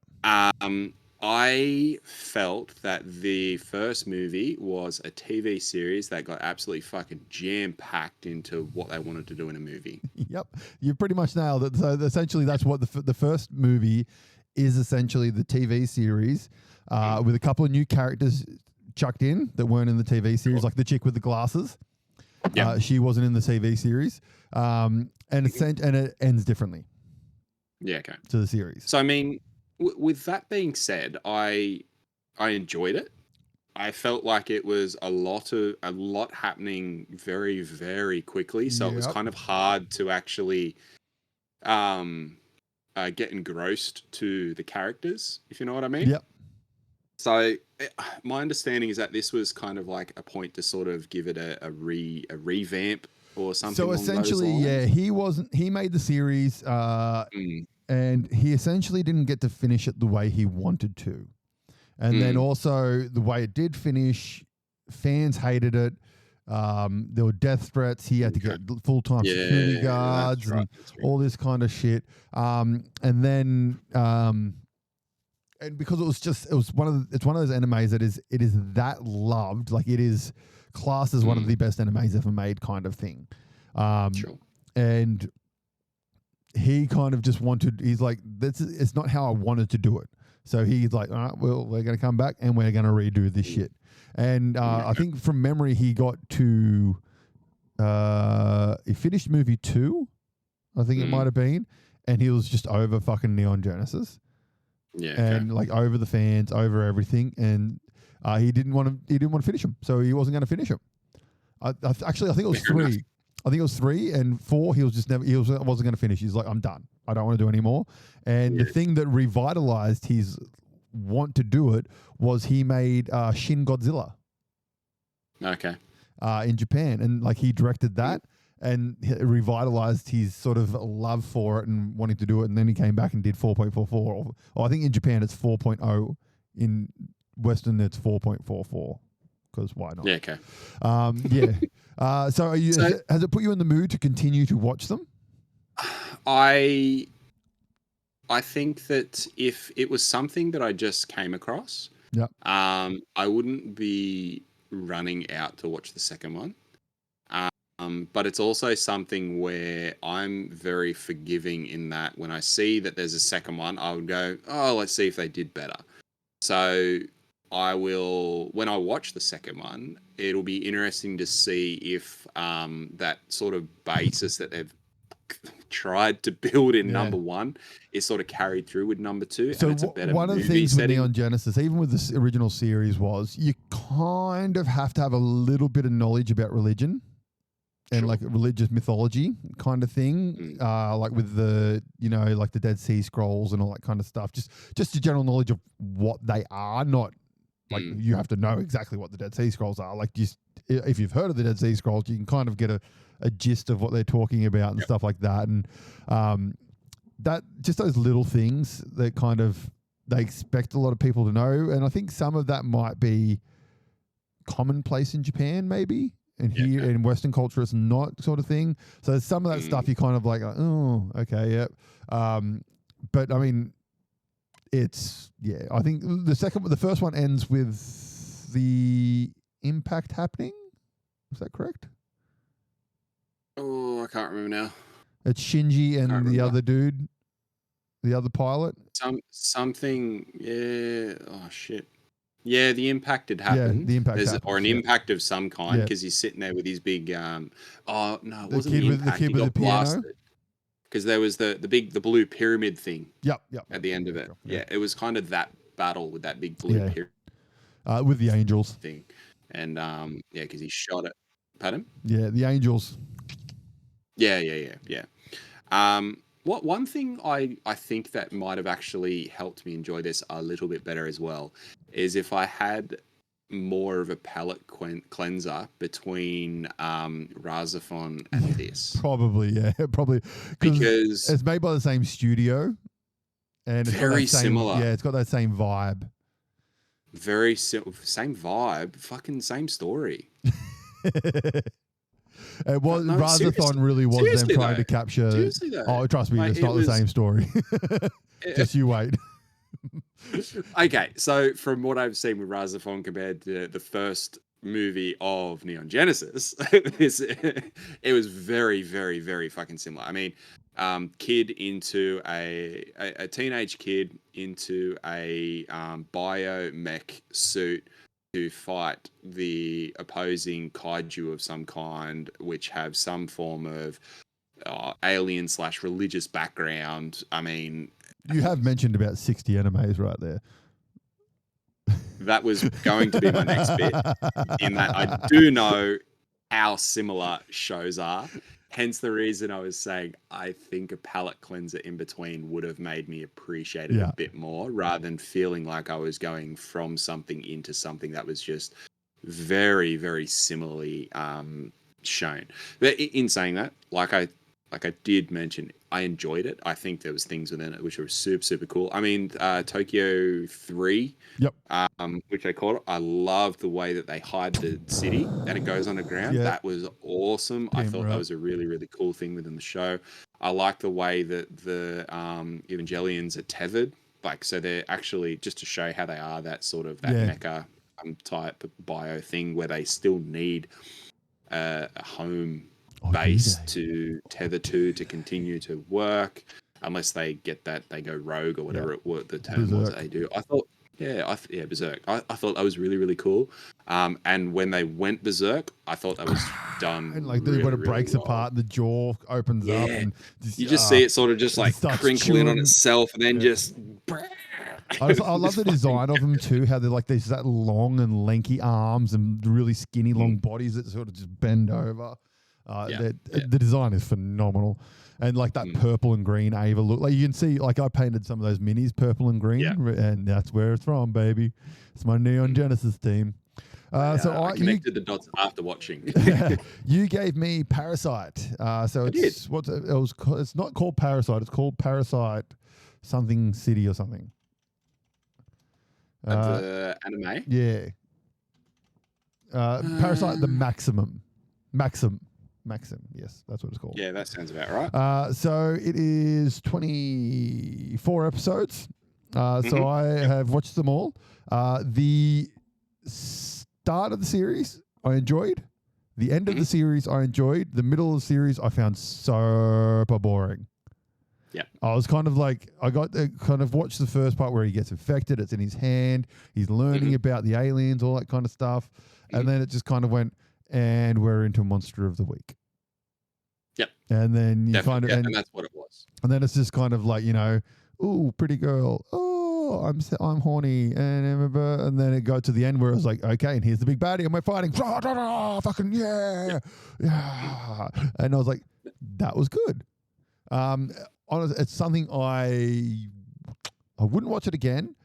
I felt that the first movie was a TV series that got absolutely fucking jam-packed into what they wanted to do in a movie. Yep. You pretty much nailed it. So essentially that's what the first movie is, essentially the TV series with a couple of new characters chucked in that weren't in the TV series, like the chick with the glasses. Yep. She wasn't in the TV series. And it ends differently. Yeah, okay. To the series. So, I mean, with that being said, I enjoyed it. I felt like it was a lot happening very, very quickly. So it was kind of hard to actually get engrossed to the characters, if you know what I mean. Yep. So my understanding is that this was kind of like a point to sort of give it a revamp or something. So essentially, he made the series and he essentially didn't get to finish it the way he wanted to. And then also the way it did finish, fans hated it. There were death threats. He had to get full-time security guards and all this kind of shit. And then, and because it's one of those animes that it is that loved, like it is classed as one of the best animes ever made, kind of thing. And he kind of just he's like, it's not how I wanted to do it. So he's like, all right, well, we're going to come back and we're going to redo this shit. And I think from memory, he got to, he finished movie 2, I think it might have been, and he was just over fucking Neon Genesis. Yeah. And like over the fans, over everything. And he didn't want to finish him. So he wasn't going to finish him. Actually, I think it was 3. I think it was 3 and 4. He wasn't going to finish. He's like, I'm done. I don't want to do any more. And the thing that revitalized his want to do it was he made Shin Godzilla. Okay. In Japan, and like he directed that, and it revitalized his sort of love for it and wanting to do it. And then he came back and did 4.44. Or I think in Japan it's 4.0. In Western it's 4.44. Because why not? Yeah. Okay. So has it put you in the mood to continue to watch them? I think that if it was something that I just came across, I wouldn't be running out to watch the second one. But it's also something where I'm very forgiving in that when I see that there's a second one, I would go, oh, let's see if they did better. So I will, when I watch the second one, it'll be interesting to see if that sort of basis that they've tried to build in number 1 is sort of carried through with number 2. So and it's a better one of the things with Neon Genesis, even with the original series, was you kind of have to have a little bit of knowledge about religion and like religious mythology kind of thing, like with the, like the Dead Sea Scrolls and all that kind of stuff. Just a general knowledge of what they are, not like you have to know exactly what the Dead Sea Scrolls are. Like if you've heard of the Dead Sea Scrolls, you can kind of get a gist of what they're talking about and stuff like that. And that just those little things that kind of they expect a lot of people to know. And I think some of that might be commonplace in Japan, maybe. And here in Western culture, it's not, sort of thing. So some of that stuff you kind of like, oh, okay, yep. But I mean, it's I think the first one ends with the impact happening. Is that correct? Oh, I can't remember now. It's Shinji and the other dude. The other pilot. Something. Yeah. Oh shit. Yeah, the impact had happened. Yeah, the impact There's, happens. or an impact of some kind Yeah. because he's sitting there with his big. Oh no, it The wasn't kid the with impact. the He kid with the got piano. blasted because there was the blue pyramid thing. Yep. At the end of it. Yeah. Yeah, it was kind of that battle with that big blue pyramid with the angels thing, and yeah, because he shot it. Pardon? Yeah, the angels. Yeah. What one thing I think that might have actually helped me enjoy this a little bit better as well is if I had more of a palate cleanser between Razafon and this. Probably. Because it's made by the same studio, and it's very got that same, similar. Yeah, it's got that same vibe. Same vibe, fucking same story. It was No, Razafon really was them trying to capture. Seriously though. Oh, trust me, Like, it's not the same story. Just you wait. Okay, so from what I've seen with Razafon compared to the first movie of Neon Genesis, it was very, very, very fucking similar. I mean, kid into a teenage kid into a biomech suit to fight the opposing kaiju of some kind, which have some form of alien / religious background. I mean, you have mentioned about 60 animes right there. That was going to be my next bit, in that I do know how similar shows are. Hence the reason I was saying I think a palate cleanser in between would have made me appreciate it a bit more, rather than feeling like I was going from something into something that was just very, very similarly shown. But in saying that, like I did mention, I enjoyed it. I think there was things within it which were super, super cool. I mean, Tokyo 3, which they call it. I love the way that they hide the city and it goes underground. Yeah. That was awesome. I thought that was a really, really cool thing within the show. I like the way that the Evangelions are tethered. Like, so they're actually, just to show how they are, that sort of, that mecha type bio thing where they still need a home base to tether to continue to work, unless they get that they go rogue or whatever the term was that they do. I thought Berserk. I thought that was really, really cool. And when they went Berserk, I thought that was done. And like really, when it really breaks well. apart, the jaw opens up, and you just see it sort of just like crinkling on itself, and then just. I love the design of them too. How they're like these that long and lanky arms and really skinny long bodies that sort of just bend over. The design is phenomenal, and like that purple and green Ava look, like you can see, like I painted some of those minis purple and green, and that's where it's from, baby. It's my Neon Genesis team. So I connected the dots after watching. You gave me Parasite. So it's it's not called Parasite. It's called Parasite something City or something. The anime. Yeah. Parasite the Maxim. Yes, that's what it's called. Yeah, that sounds about right. So it is 24 episodes. So I have watched them all. The start of the series I enjoyed. The end of the series I enjoyed. The middle of the series I found super boring. Yeah, I was kind of like, I got to kind of watch the first part where he gets infected. It's in his hand. He's learning about the aliens, all that kind of stuff. And then it just kind of went, and we're into Monster of the Week. Yep. And then you kind of, and that's what it was. And then it's just kind of like, ooh, pretty girl. Oh, I'm horny. And then it got to the end where it was like, okay, and here's the big baddie and we're fighting. Fucking yeah. And I was like, that was good. Honestly, it's something I wouldn't watch it again,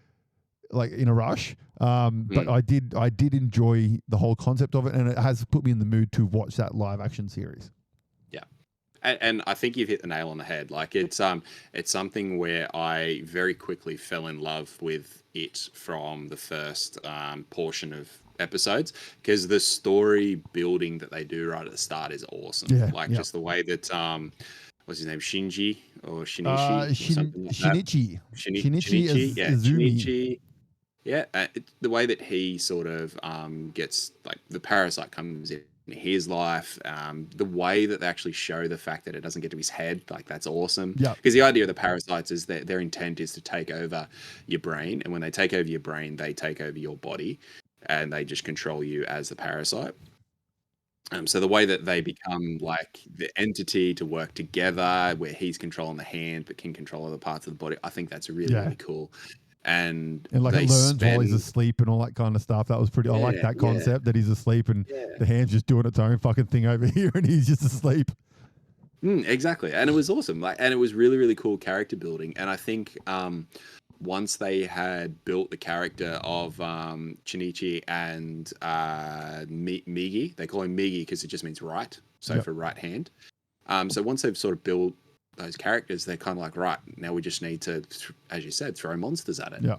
like in a rush. But I did enjoy the whole concept of it, and it has put me in the mood to watch that live action series. Yeah, and I think you've hit the nail on the head. Like it's something where I very quickly fell in love with it from the first portion of episodes, because the story building that they do right at the start is awesome. Just the way that what's his name, Shinji or Shinichi? Shinichi. Shinichi. Yeah, Shinichi. Yeah, the way that he sort of gets, like, the parasite comes in his life. The way that they actually show the fact that it doesn't get to his head, like that's awesome. Yeah. Because the idea of the parasites is that their intent is to take over your brain, and when they take over your brain, they take over your body, and they just control you as the parasite. So the way that they become like the entity to work together, where he's controlling the hand but can control other parts of the body, I think that's really, really cool. And like they it learns while he's asleep and all that kind of stuff. That was pretty. I like that concept that he's asleep and the hand's just doing its own fucking thing over here, and he's just asleep. Exactly, and it was awesome. And it was really, really cool character building. And I think once they had built the character of Shinichi and Migi, they call him Migi because it just means right, so for right hand. So once they've sort of built those characters, they're kind of like, right, now we just need to, as you said, throw monsters at it. Yeah.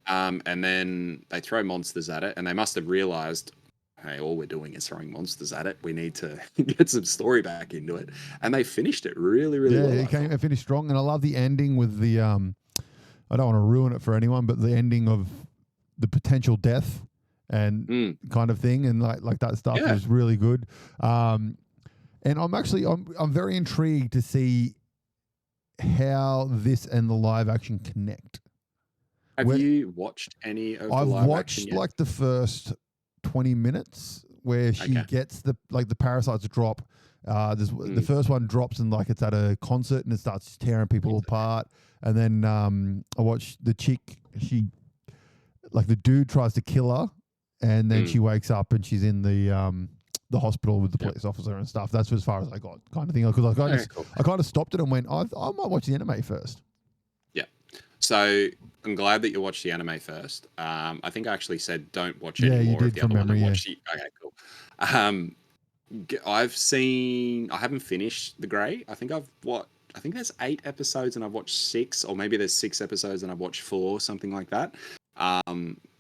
And then they throw monsters at it, and they must have realized, hey, all we're doing is throwing monsters at it. We need to get some story back into it. And they finished it really, really well. Yeah, it finished strong. And I love the ending with the, I don't want to ruin it for anyone, but the ending of the potential death and kind of thing. And like that stuff was really good. And I'm very intrigued to see how this and the live action connect. Have you watched any of the live action? I've watched like the first 20 minutes where she gets the parasites drop. The first one drops and like it's at a concert and it starts tearing people apart. And then I watched the chick. The dude tries to kill her, and then she wakes up and she's in the hospital with the police officer and stuff. That's as far as I got, kind of thing. Because I kind of stopped it and went, I might watch the anime first. Yeah. So I'm glad that you watched the anime first. I think I actually said don't watch any more of the other one. Okay, cool. I haven't finished The Grey. I think there's 8 episodes and I've watched 6, or maybe there's 6 episodes and I've watched 4, something like that.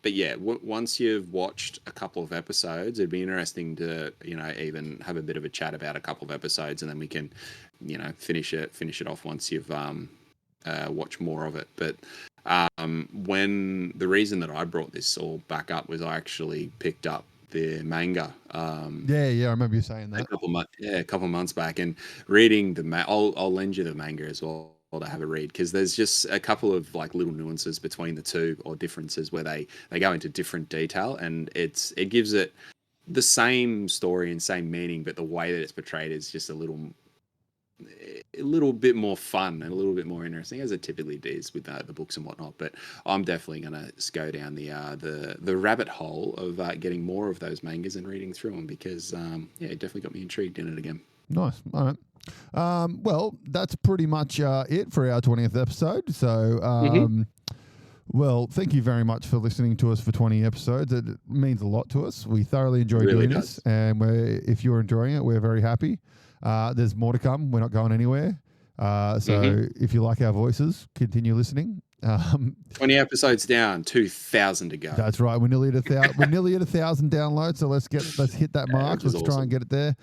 But yeah, once you've watched a couple of episodes, it'd be interesting to, even have a bit of a chat about a couple of episodes, and then we can, finish it off once you've watched more of it. But when the reason that I brought this all back up was I actually picked up the manga. I remember you saying that. A couple months back, and reading the I'll lend you the manga as well to have a read, because there's just a couple of like little nuances between the two, or differences where they go into different detail, and it gives it the same story and same meaning, but the way that it's portrayed is just a little bit more fun and a little bit more interesting, as it typically is with the books and whatnot. But I'm definitely going to go down the rabbit hole of getting more of those mangas and reading through them, because it definitely got me intrigued in it again. Nice. All right. Well, that's pretty much it for our 20th episode. So, well, thank you very much for listening to us for 20 episodes. It means a lot to us. We thoroughly enjoy doing this, and if you're enjoying it, we're very happy. There's more to come. We're not going anywhere. So if you like our voices, continue listening. 20 episodes down, 2,000 to go. That's right. We're nearly at 1,000. We're nearly at 1,000 downloads. So let's hit that mark. Let's try and get it there.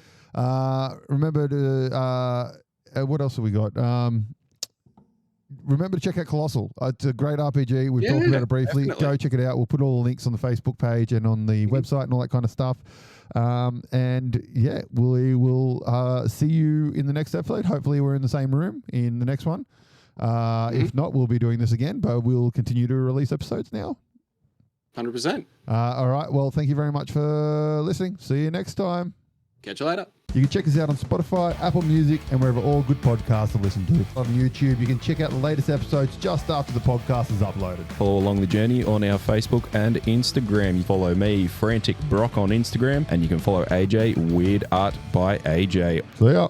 Remember to what else have we got? Remember to check out Colossal. It's a great RPG. We've talked about it briefly. Definitely. Go check it out. We'll put all the links on the Facebook page and on the website and all that kind of stuff. And we will see you in the next episode. Hopefully we're in the same room in the next one. If not, we'll be doing this again, but we'll continue to release episodes now. 100%. All right. Well, thank you very much for listening. See you next time. Catch you later. You can check us out on Spotify, Apple Music, and wherever all good podcasts are listened to. On YouTube, you can check out the latest episodes just after the podcast is uploaded. Follow along the journey on our Facebook and Instagram. You follow me, Frantic Brock, on Instagram, and you can follow AJ, Weird Art by AJ. See ya.